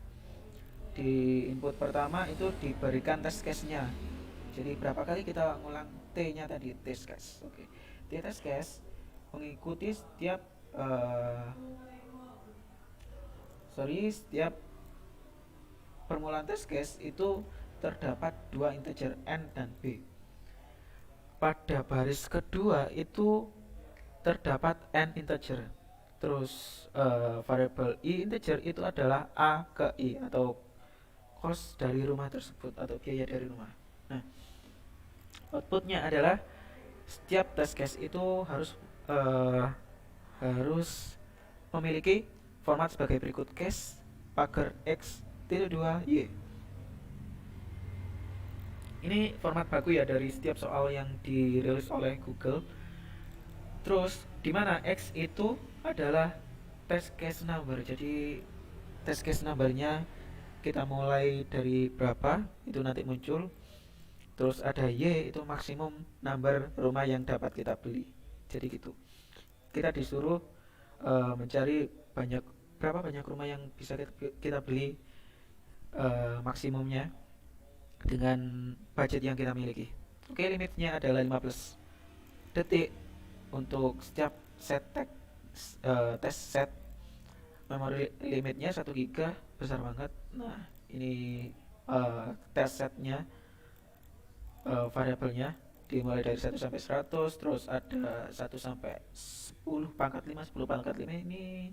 di input pertama itu diberikan test case-nya. Jadi berapa kali kita ngulang T-nya tadi, test case. Oke, T test case mengikuti uh, setiap permulaan test case itu terdapat dua integer n dan b. Pada baris kedua itu terdapat n integer. Terus variabel i integer itu adalah a ke i atau cost dari rumah tersebut atau biaya dari rumah. Nah, outputnya adalah setiap test case itu uh, harus memiliki format sebagai berikut: case pagar x titik 2 y. Ini format baku ya dari setiap soal yang dirilis oleh Google. Terus di mana x itu adalah test case number. Jadi test case numbernya kita mulai dari berapa itu nanti muncul. Terus ada y itu maksimum number rumah yang dapat kita beli. Jadi gitu. Kita disuruh mencari berapa banyak rumah yang bisa kita beli maksimumnya dengan budget yang kita miliki. Oke, limitnya adalah 15 detik untuk setiap test set. Memori limitnya 1 GB, besar banget. Nah, ini test setnya, variabelnya dimulai dari 1 sampai 100, terus ada 1 sampai 10 pangkat 5. 10 pangkat 5 ini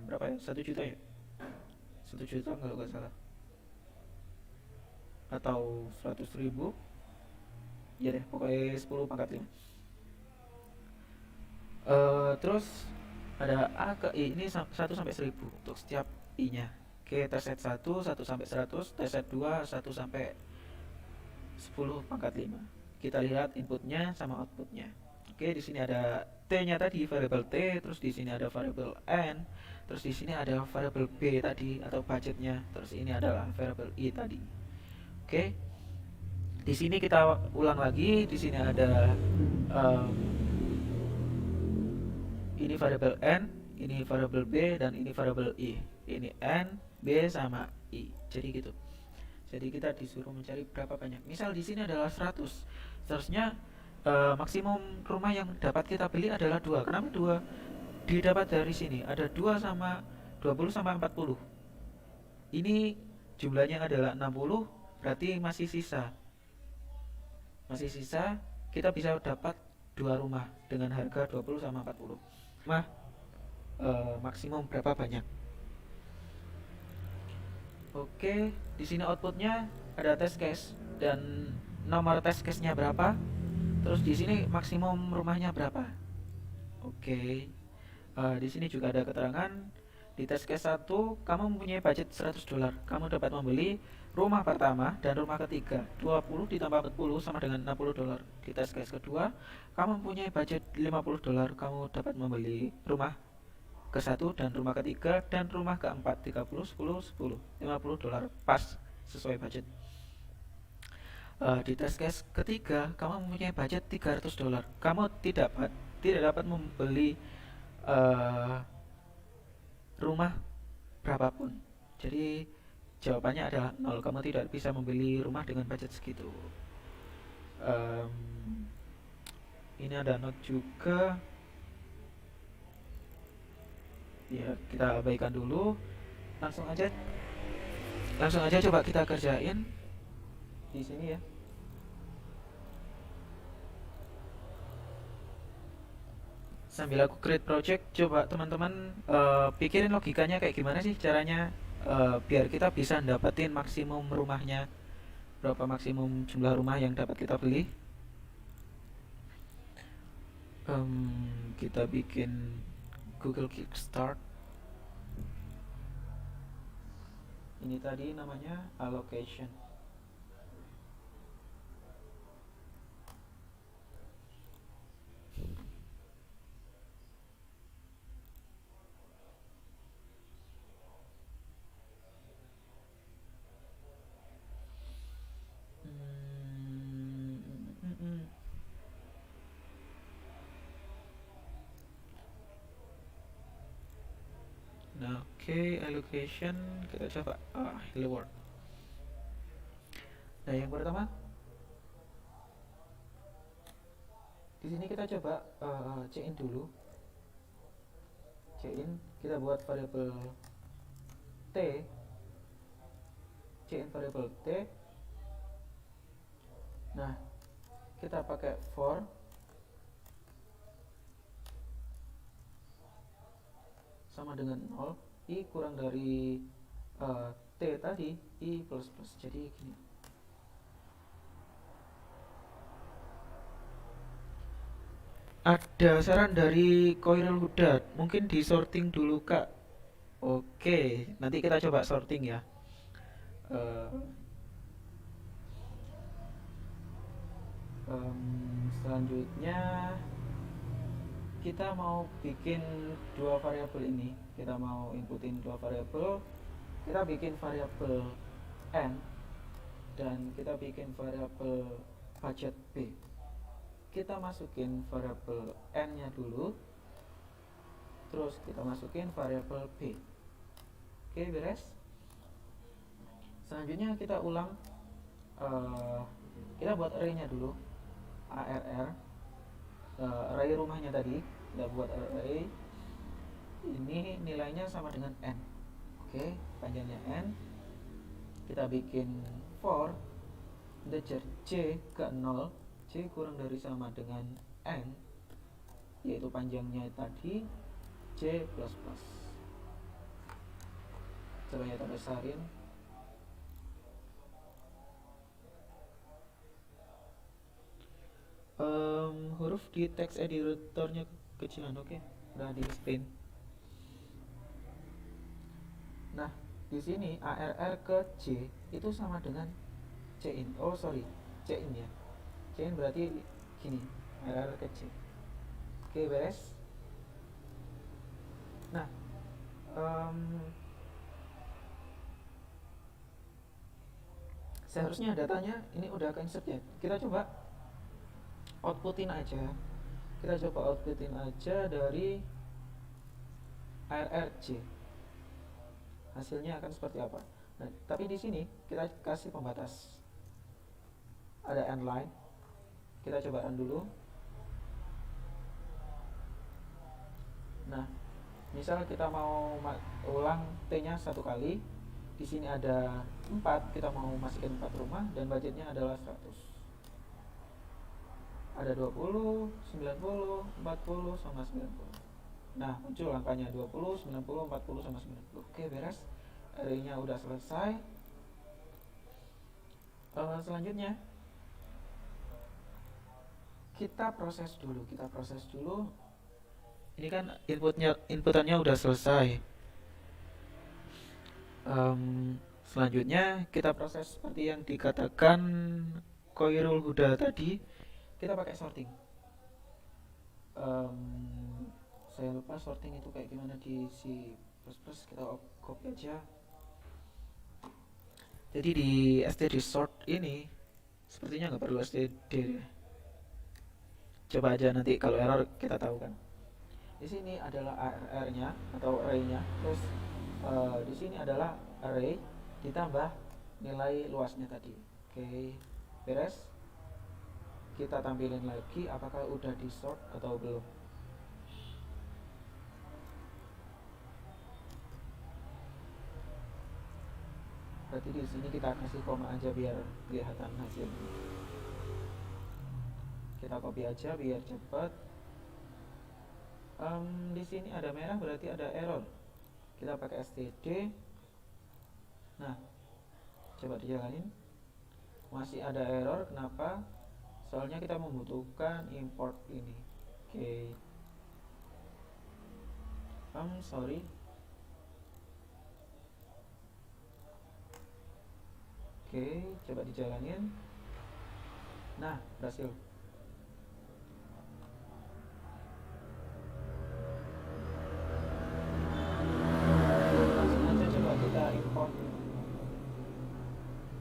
berapa ya? 1 juta ya? 1 juta kalau nggak salah, atau 100.000 ya deh, pokoknya 10 pangkat 5. Terus ada a ke i, ini 1 sampai 1000 untuk setiap i nya. Oke, test set 1 sampai 100, test set 2 1 sampai 10 pangkat 5. Kita lihat inputnya sama outputnya. Oke, di sini ada t-nya tadi, variabel t, terus di sini ada variabel n, terus di sini ada variabel b tadi atau budgetnya, terus ini adalah variabel i tadi. Oke, di sini kita ulang lagi. Di sini ada ini variabel n, ini variabel b, dan ini variabel i. Ini n, b, sama i. Jadi gitu. Jadi kita disuruh mencari berapa banyak. Misal di sini adalah 100. Seharusnya maksimum rumah yang dapat kita beli adalah 2. Kenapa 2? Didapat dari sini. Ada 2 sama 20 sama 40. Ini jumlahnya adalah 60, berarti masih sisa. Masih sisa, kita bisa dapat 2 rumah dengan harga 20 sama 40. Maksimum berapa banyak. Oke, di sini outputnya ada test case dan nomor test case-nya berapa. Terus di sini maksimum rumahnya berapa. Oke, di sini juga ada keterangan di test case 1 kamu mempunyai budget $100. Kamu dapat membeli rumah pertama dan rumah ketiga. 20 ditambah 40 sama dengan $60. Di test case kedua kamu mempunyai budget $50. Kamu dapat membeli rumah ke-1 dan rumah ketiga dan rumah keempat. 30, 10, 10, $50 pas sesuai budget. Di test case ketiga kamu mempunyai budget $300. Kamu tidak dapat membeli rumah berapapun. Jadi jawabannya adalah 0. Kamu tidak bisa membeli rumah dengan budget segitu. Ini ada note juga. Ya, kita abaikan dulu. Langsung aja coba kita kerjain di sini ya. Sambil aku create project, coba teman-teman pikirin logikanya kayak gimana sih caranya biar kita bisa dapetin maksimum rumahnya, berapa maksimum jumlah rumah yang dapat kita beli. Kita bikin Google Kickstart. Ini tadi namanya allocation. Nah, oke, allocation kita coba. Hello world. Nah, yang pertama di sini kita coba check in dulu. Check in, kita buat variabel t. Check in variabel t. Nah, kita pakai for sama dengan 0, I kurang dari T tadi, I plus plus. Jadi gini. Ada saran dari Koirul Huda, mungkin di sorting dulu Kak. Oke, nanti kita coba sorting ya. Eh, Selanjutnya kita mau bikin dua variabel ini. Kita mau inputin dua variabel. Kita bikin variabel n dan kita bikin variabel budget b. Kita masukin variabel n-nya dulu, terus kita masukin variabel b. Oke, beres. Selanjutnya kita ulang, kita buat array-nya dulu, arr, array rumahnya tadi kita buat array. Ini nilainya sama dengan n. Oke, panjangnya n. Kita bikin for integer c ke 0, c kurang dari sama dengan n, yaitu panjangnya tadi c plus plus. Coba kita besarin. Huruf di text editornya kecilan, oke, udah di spin. Nah, di sini arr ke c itu sama dengan c in. Oh sorry, c in ya. C in berarti gini, arr ke c. Oke, beres. Nah, seharusnya datanya ini udah ke insert ya. Kita coba outputin aja. Kita coba outputin aja dari arrc. Hasilnya akan seperti apa? Nah, tapi di sini kita kasih pembatas. Ada end line. Kita coba run dulu. Nah, misal kita mau ulang t-nya satu kali. Di sini ada 4, kita mau masukin 4 rumah dan budgetnya adalah 100. Ada 20, 90, 40 sama 90. Nah, muncul angkanya 20, 90, 40 sama 90. Oke, beres. Array-nya udah selesai. Selanjutnya kita proses dulu. Ini kan inputannya udah selesai. Selanjutnya kita proses seperti yang dikatakan Koirul Huda tadi. Kita pakai sorting. Saya lupa sorting itu kayak gimana di C++. Kita copy aja. Jadi di std sort ini sepertinya nggak perlu std. Coba aja, nanti kalau error kita tahu kan. Di sini adalah arr-nya atau array-nya. Terus di sini adalah array ditambah nilai luasnya tadi. Oke, beres. Kita tampilin lagi apakah udah di sort atau belum. Berarti di sini kita kasih koma aja biar kelihatan hasilnya. Kita copy aja biar cepat. Di sini ada merah berarti ada error. Kita pakai std. Nah, coba dijalanin. Masih ada error, kenapa? Soalnya kita membutuhkan import ini. Oke. Sorry. Oke, coba dijalanin. Nah, berhasil.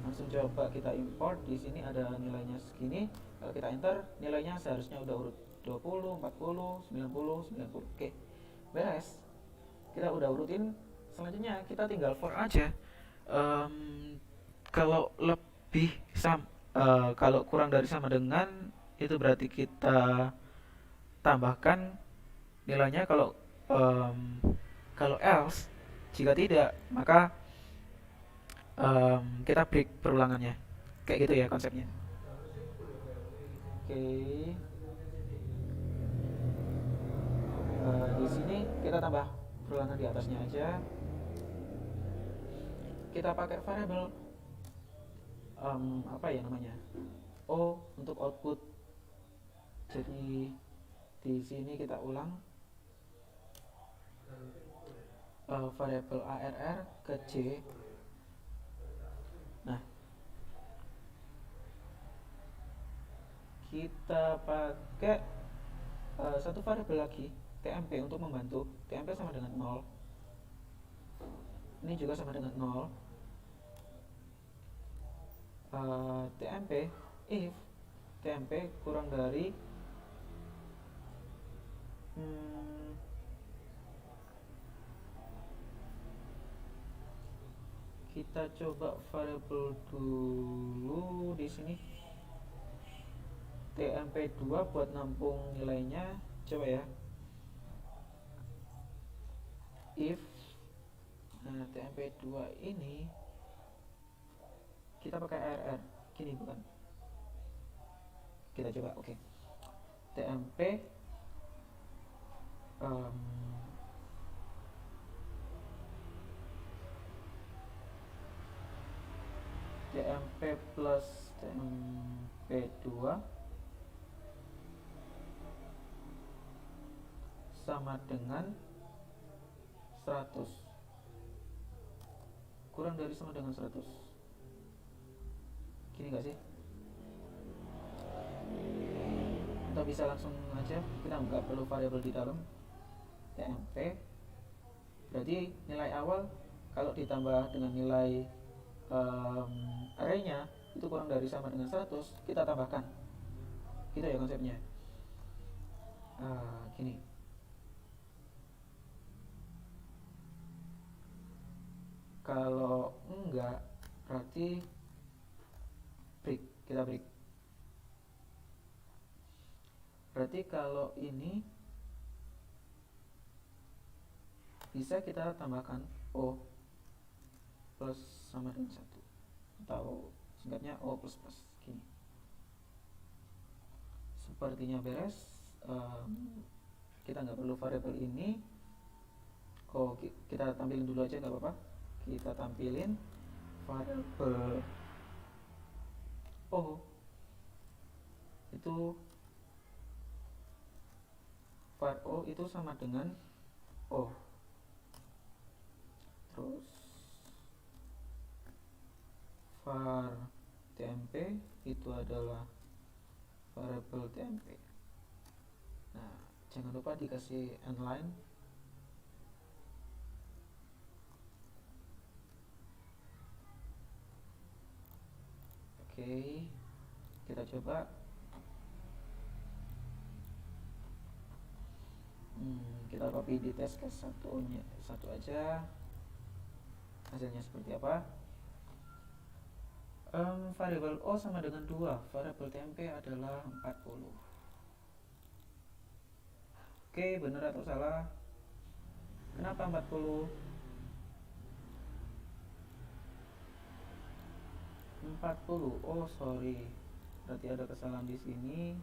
Langsung coba kita import. Di sini ada nilainya segini. Kalau kita enter, nilainya seharusnya udah urut 20, 40, 90, 90. Oke, beres. Kita udah urutin. Selanjutnya kita tinggal for aja. Kalau lebih kalau kurang dari sama dengan itu berarti kita tambahkan nilainya. Kalau else, jika tidak, maka kita break perulangannya. Kayak gitu ya konsepnya. Oke. Di sini kita tambah ulangan di atasnya aja. Kita pakai variabel apa ya namanya, O untuk output. Jadi di sini kita ulang variabel ARR ke C. Nah, kita pakai satu variabel lagi, TMP, untuk membantu. TMP sama dengan 0. Ini juga sama dengan 0. TMP if TMP kurang dari kita coba variabel dulu di sini, TMP2 buat nampung nilainya. Coba ya, if TMP2 ini kita pakai ARR gini, bukan? Kita coba, oke. TMP TMP plus TMP2 sama dengan 100, kurang dari sama dengan 100. Gini gak sih? Atau bisa langsung aja, kita nggak perlu variabel di dalam. TMP berarti nilai awal kalau ditambah dengan nilai arraynya itu kurang dari sama dengan 100, kita tambahkan. Gitu ya konsepnya. Gini, kalau enggak berarti kita break. Berarti kalau ini bisa kita tambahkan O plus sama dengan 1, atau singkatnya O plus plus. Gini, sepertinya beres. Kita nggak perlu variabel ini. Kita tampilin dulu aja, nggak apa-apa. Kita tampilin variabel O itu, var O itu sama dengan O. Terus var TMP itu adalah variabel TMP. Nah, jangan lupa dikasih endline. Oke, kita coba. Kita copy di test case satu aja, hasilnya seperti apa. Variabel O sama dengan 2, variabel TMP adalah 40. Oke, benar atau salah? Kenapa 40? 40. Oh, sorry. Berarti ada kesalahan di sini.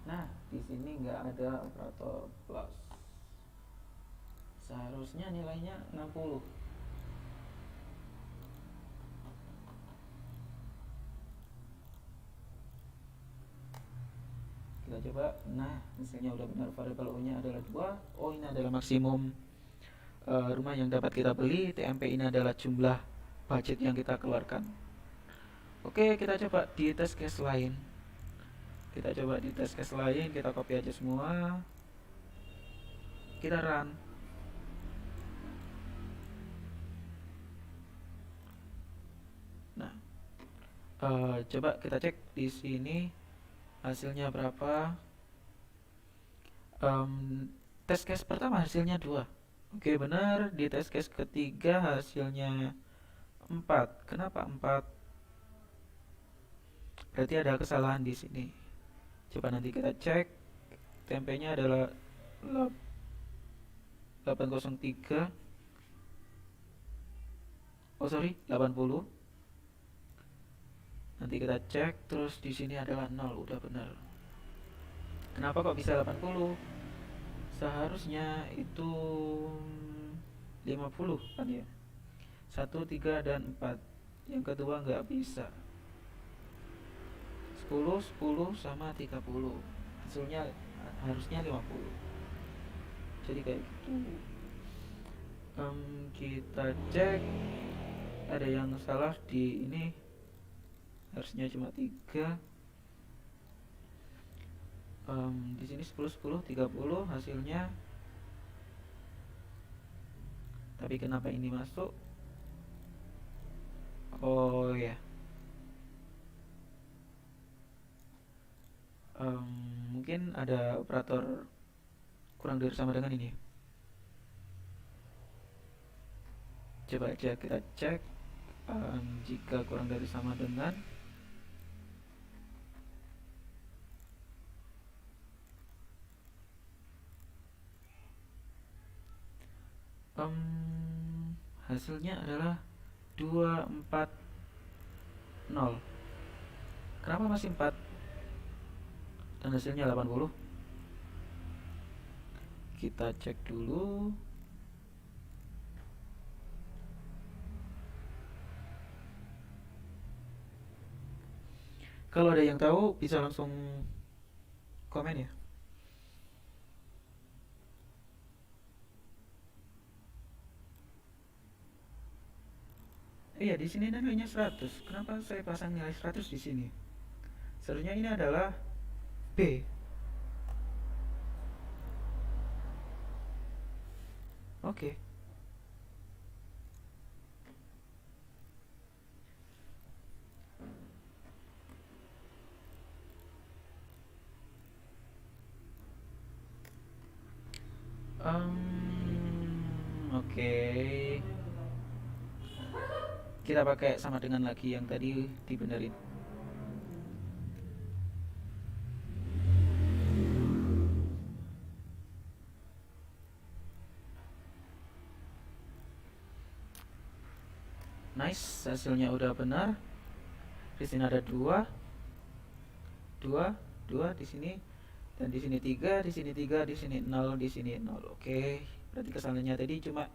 Nah, di sini nggak ada operator plus. Seharusnya nilainya 60. Kita coba. Nah, hasilnya udah benar. Variabel O-nya adalah 2. O ini adalah maksimum rumah yang dapat kita beli. TMP ini adalah jumlah budget yang kita keluarkan. Oke, kita coba di test case lain. Kita copy aja semua. Kita run. Nah, coba kita cek di sini hasilnya berapa. Test case pertama hasilnya 2. Oke, benar. Di test case ketiga hasilnya 4. Kenapa 4? Berarti ada kesalahan di sini. Coba nanti kita cek. TMP-nya adalah 803. Oh, sorry, 80. Nanti kita cek. Terus di sini adalah 0. Udah benar. Kenapa kok bisa 80? Seharusnya itu 50 kan ya. Satu, 3, dan 4. Yang kedua nggak bisa. 10, 10 sama 30. Hasilnya harusnya 50. Jadi kayak gitu. Kita cek ada yang salah di ini, harusnya cuma 3. Di sini 10, 10, 30 hasilnya. Tapi kenapa ini masuk? Oh ya, mungkin ada operator kurang dari sama dengan ini. Coba aja kita cek. Jika kurang dari sama dengan, hasilnya adalah 240. Kenapa masih 4 dan hasilnya 80? Kita cek dulu. Kalau ada yang tahu bisa langsung komen ya. Iya, di sini nilainya 100. Kenapa saya pasang nilai 100 di sini? Sebenarnya ini adalah B. Oke. Oke. Kita pakai sama dengan lagi yang tadi dibenerin. Nice, hasilnya udah benar. Di sini ada 2, 2, 2 di sini, dan di sini 3, di sini 3, di sini 0, di sini 0. Oke, berarti kesalahannya tadi cuma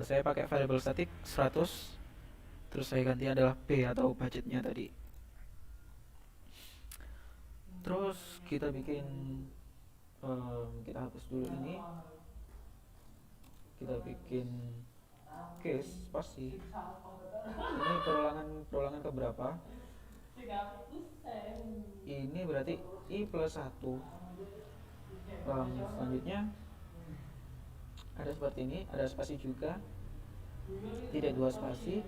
saya pakai variable static 100, terus saya ganti adalah B atau budgetnya tadi. Terus kita bikin, kita hapus dulu ini, kita bikin case pasti. Ini perolangan keberapa? Ini berarti I plus 1. Selanjutnya ada seperti ini, ada spasi juga, tidak 2 spasi.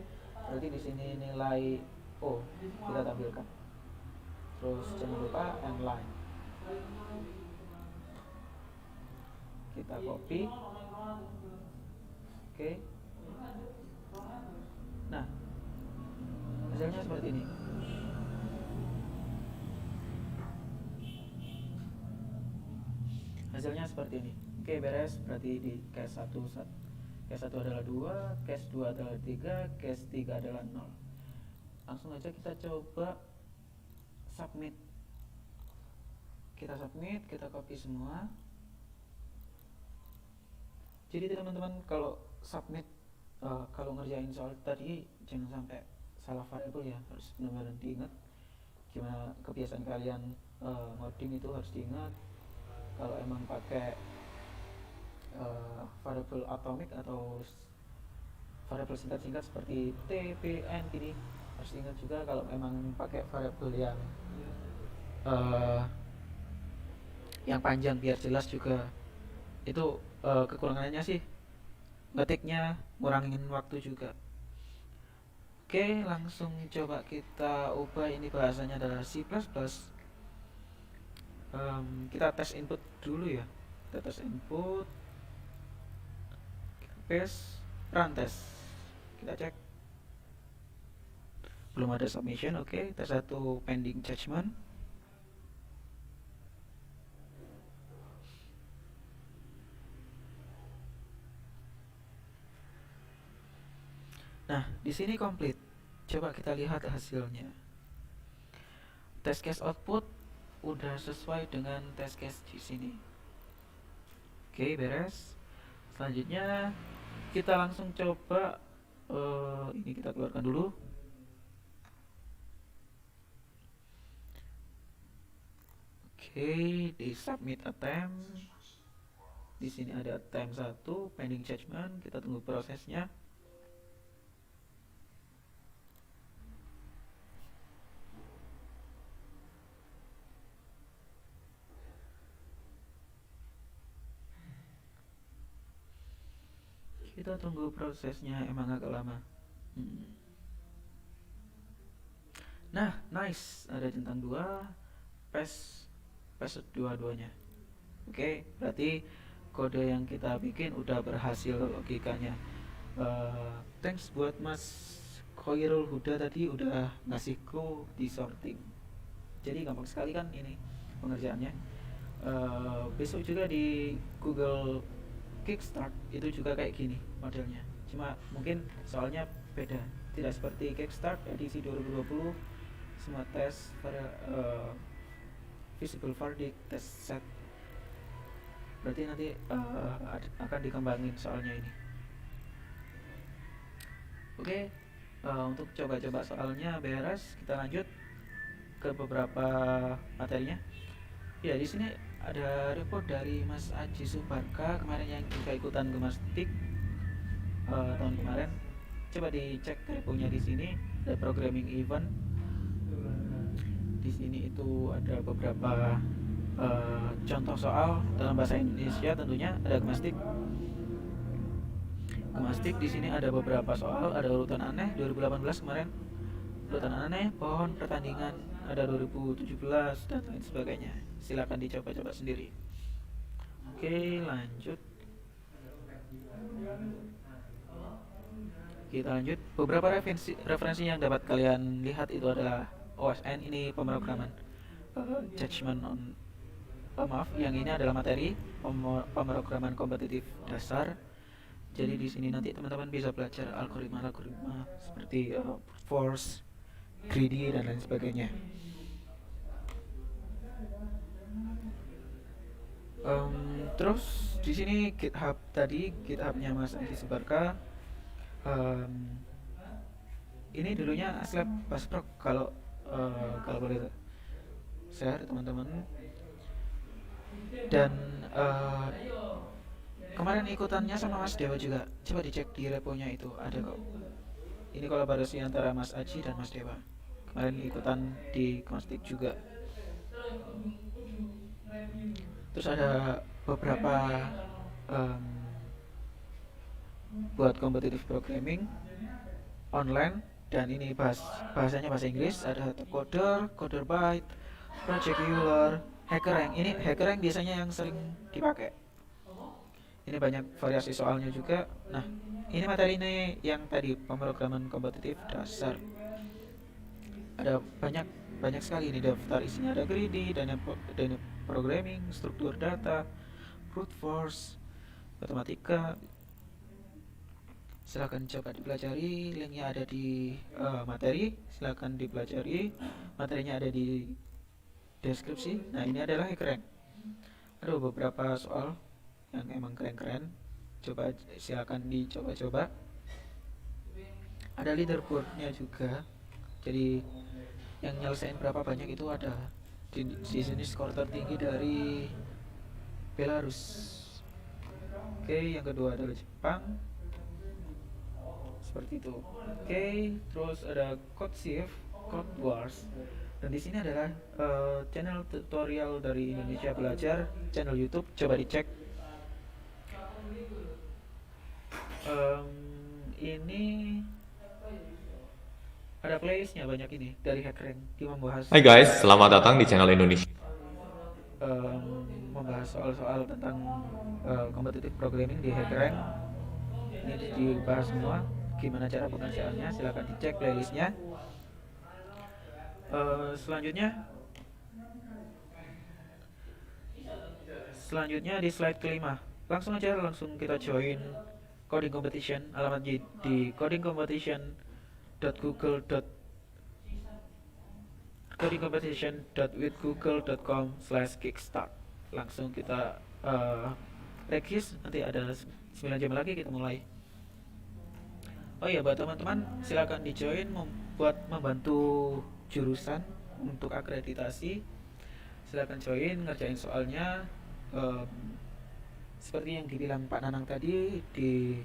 Berarti di sini nilai O kita tampilkan. Terus jangan lupa end line. Kita copy. Oke. Nah, hasilnya seperti ini. Hasilnya seperti ini. Oke, beres. Berarti di case 1 adalah 2, case 2 adalah 3, case 3 adalah 0. Langsung aja kita coba submit. Kita submit, kita copy semua. Jadi teman-teman kalau submit, kalau ngerjain soal tadi jangan sampai salah variable ya, harus benar-benar diingat. Gimana kebiasaan kalian ngoding itu harus diingat. Kalau emang pakai variable atomic atau variable singkat-singkat seperti T, P, N gini, harus diingat juga. Kalau emang pakai variable yang panjang biar jelas juga, itu kekurangannya sih ngetiknya ngurangin waktu juga. Oke, langsung coba kita ubah. Ini bahasanya adalah C++. Kita tes input dulu ya. Kita tes input, kita paste, run test. Kita cek belum ada submission. Oke, tes 1 pending judgment. Nah, di sini complete. Coba kita lihat hasilnya. Test case output udah sesuai dengan test case di sini. Oke, beres. Selanjutnya kita langsung coba, ini kita keluarkan dulu. Oke, di submit attempt. Di sini ada attempt 1 pending judgment, kita tunggu prosesnya. Kita tunggu prosesnya, emang agak lama. Nah, nice, ada centang 2, pass pass dua-duanya. Oke, berarti kode yang kita bikin udah berhasil logikanya. Thanks buat Mas Khairul Huda tadi udah ngasihku di sorting. Jadi gampang sekali kan ini pengerjaannya. Besok juga di Google Kickstart itu juga kayak gini modelnya. Cuma mungkin soalnya beda. Tidak seperti Kickstart edisi 2020 semua tes pada visible verdict test set. Berarti nanti akan dikembangin soalnya ini. Oke, untuk coba-coba soalnya beres, kita lanjut ke beberapa materinya. Ya, di sini ada report dari Mas Aji Subarka kemarin yang juga ikutan Gemastik tahun kemarin. Coba dicek reponya di sini, ada programming event. Di sini itu ada beberapa contoh soal dalam bahasa Indonesia, tentunya ada Gemastik. Gemastik di sini ada beberapa soal, ada urutan aneh 2018 kemarin, urutan aneh, pohon pertandingan ada 2017 dan lain sebagainya. Silakan dicoba-coba sendiri. Oke, lanjut. Kita lanjut. Beberapa referensi yang dapat kalian lihat itu adalah OSN, ini pemrograman judgment on maaf, yang ini adalah materi pemrograman kompetitif dasar. Jadi di sini nanti teman-teman bisa belajar algoritma seperti force, greedy dan lain sebagainya. Terus di sini GitHub tadi, GitHubnya Mas Andi Subarka. Ini dulunya Aslab Basprok kalau boleh share teman-teman. Dan kemarin ikutannya sama Mas Dewa juga. Coba dicek di reponya itu ada kok. Ini kolaborasi antara Mas Aji dan Mas Dewa. Kemarin ikutan di Konstik juga. Terus ada beberapa buat competitive programming online, dan ini bahasanya bahasa Inggris. Ada Coder, Coderbyte, Project Euler, HackerRank. Ini HackerRank biasanya yang sering dipakai. Ini banyak variasi soalnya juga. Nah, ini materi ini yang tadi pemrograman kompetitif dasar. Ada banyak sekali ini daftar, isinya ada greedy, dynamic programming, struktur data, brute force, matematika. Silahkan coba dipelajari, linknya ada di materi, silahkan dipelajari, materinya ada di deskripsi. Nah, ini adalah HackerRank. Ada beberapa soal yang emang keren-keren, coba silakan dicoba-coba. Ada leaderboardnya juga, jadi yang nyelesain berapa banyak itu ada di sini. Skor tertinggi dari Belarus. Oke, yang kedua adalah Jepang, seperti itu. Oke, terus ada CodeShift, Code Wars, dan di sini adalah channel tutorial dari Indonesia Belajar, channel YouTube, coba dicek. Ini ada playlistnya banyak ini dari HackerRank. Dia membahas Hai guys, selamat datang di channel Indonesia. membahas soal-soal tentang competitive programming di HackerRank. Ini dibahas semua, gimana cara pengerjaannya. Silahkan dicek playlistnya. Selanjutnya di slide kelima, langsung kita join coding competition. Alamat di codingcompetition.withgoogle.com/kickstart. Langsung kita regis, nanti ada 9 jam lagi kita mulai. Oh iya, buat teman-teman silakan di join buat membantu jurusan untuk akreditasi. Silakan join ngerjain soalnya. Em, Seperti yang dibilang Pak Nanang tadi di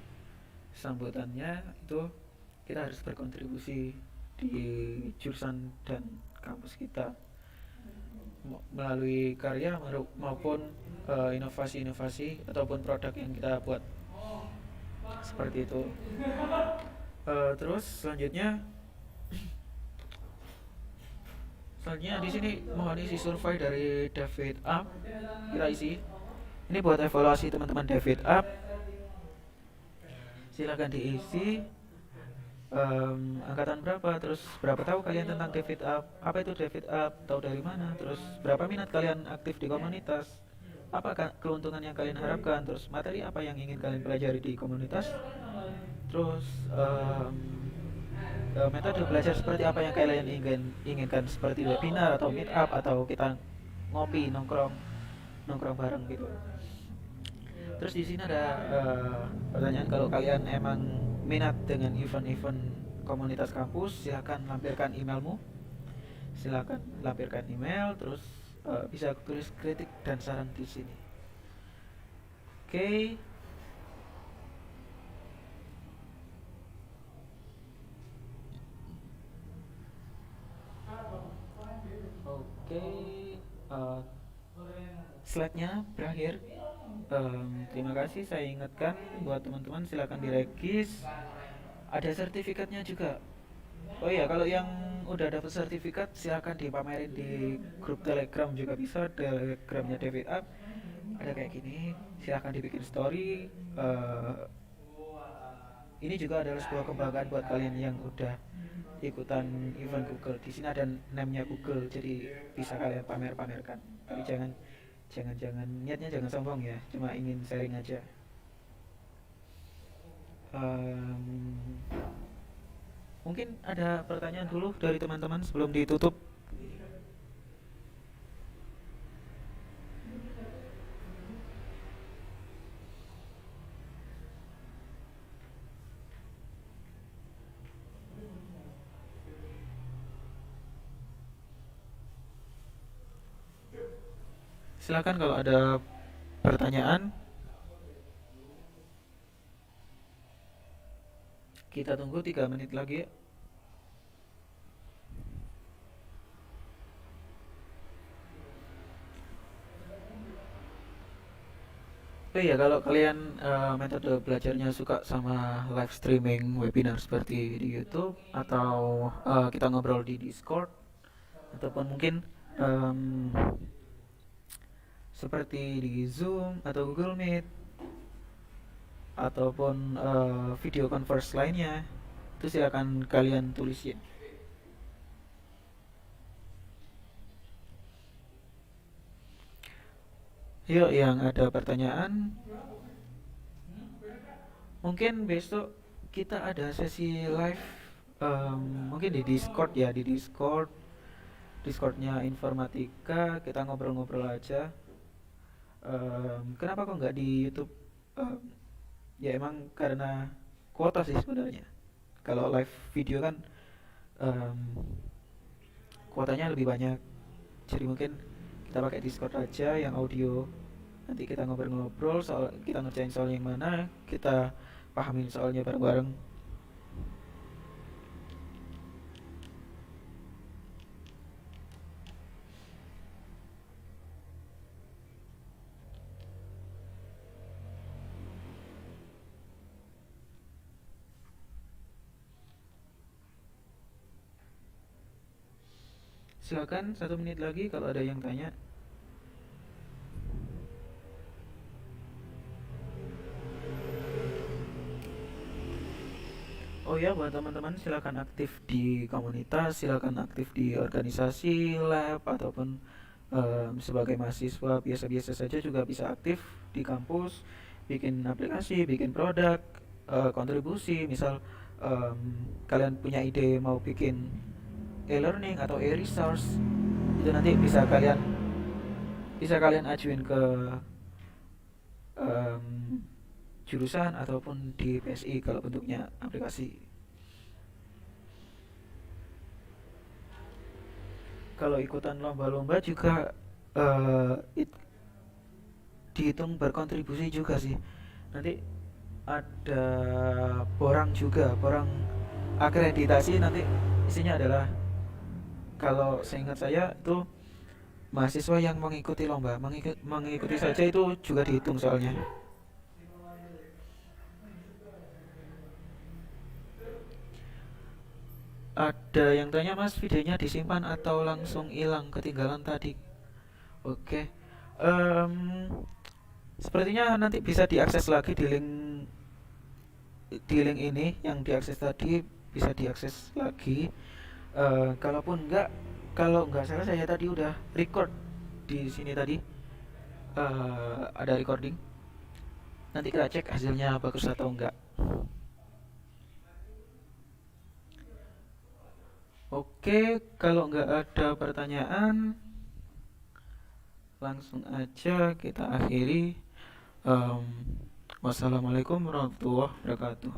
sambutannya, itu kita harus berkontribusi di jurusan dan kampus kita melalui karya maupun inovasi-inovasi ataupun produk yang kita buat, seperti itu. Terus selanjutnya di sini mohon isi survei dari David Up, kita isi. Ini buat evaluasi teman-teman David Up, silakan diisi. Angkatan berapa, terus berapa tahu kalian tentang David Up, apa itu David Up, tahu dari mana, terus berapa minat kalian aktif di komunitas, apa keuntungan yang kalian harapkan, terus materi apa yang ingin kalian pelajari di komunitas, terus metode belajar seperti apa yang kalian inginkan, seperti webinar atau meet up atau kita ngopi nongkrong nongkrong bareng gitu. Terus di sini ada pertanyaan, kalau kalian emang minat dengan event-event komunitas kampus, silakan lampirkan emailmu. Silakan lampirkan email, terus bisa tulis kritik dan saran di sini. Oke. Oke. eh, Slide-nya berakhir. Terima kasih, saya ingatkan buat teman-teman silakan diregis. Ada sertifikatnya juga. Oh iya, kalau yang udah dapat sertifikat silakan dipamerin di grup Telegram juga bisa. Telegramnya David Up ada kayak gini. Silakan dibikin story. Ini juga adalah sebuah kebanggaan buat kalian yang udah ikutan event Google. Di sini ada name-nya Google, jadi bisa kalian pamer-pamerkan. Tapi jangan niatnya jangan sombong ya, cuma ingin sharing aja. Em, Mungkin ada pertanyaan dulu dari teman-teman sebelum ditutup. Silakan kalau ada pertanyaan. Kita tunggu 3 menit lagi ya. Oh iya, kalau kalian metode belajarnya suka sama live streaming webinar seperti di YouTube, atau kita ngobrol di Discord, ataupun mungkin em, seperti di Zoom atau Google Meet, ataupun video conference lainnya, itu silakan kalian tulis ya. Yuk, yang ada pertanyaan, mungkin besok kita ada sesi live, mungkin di Discord ya, di Discordnya Informatika, kita ngobrol-ngobrol aja. Kenapa kok nggak di YouTube? Em, Ya emang karena kuota sih sebenarnya. Kalau live video kan em, kuotanya lebih banyak. Jadi mungkin kita pakai Discord aja yang audio. Nanti kita ngobrol-ngobrol soal, kita ngerjain soal yang mana, kita pahamin soalnya bareng-bareng. Silakan 1 menit lagi kalau ada yang tanya. Oh ya, buat teman-teman silakan aktif di komunitas, silakan aktif di organisasi, lab, ataupun sebagai mahasiswa biasa-biasa saja juga bisa aktif di kampus, bikin aplikasi, bikin produk, kontribusi. Misal kalian punya ide mau bikin e-learning atau e-resource, itu nanti bisa kalian ajuin ke em, jurusan ataupun di PSI kalau bentuknya aplikasi. Kalau ikutan lomba-lomba juga eh, it- dihitung berkontribusi juga sih. Nanti ada borang juga, borang akreditasi nanti isinya adalah, kalau seingat saya itu mahasiswa yang mengikuti lomba, mengikuti saja itu juga dihitung soalnya. Ada yang tanya mas, videonya disimpan atau langsung hilang ketinggalan tadi? Oke. Em, Sepertinya nanti bisa diakses lagi di link ini yang diakses tadi, bisa diakses lagi. Kalaupun enggak, kalau nggak salah saya tadi udah record di sini tadi, ada recording. Nanti kita cek hasilnya bagus atau enggak. Oke, kalau nggak ada pertanyaan, langsung aja kita akhiri. Em, Wassalamualaikum warahmatullahi wabarakatuh.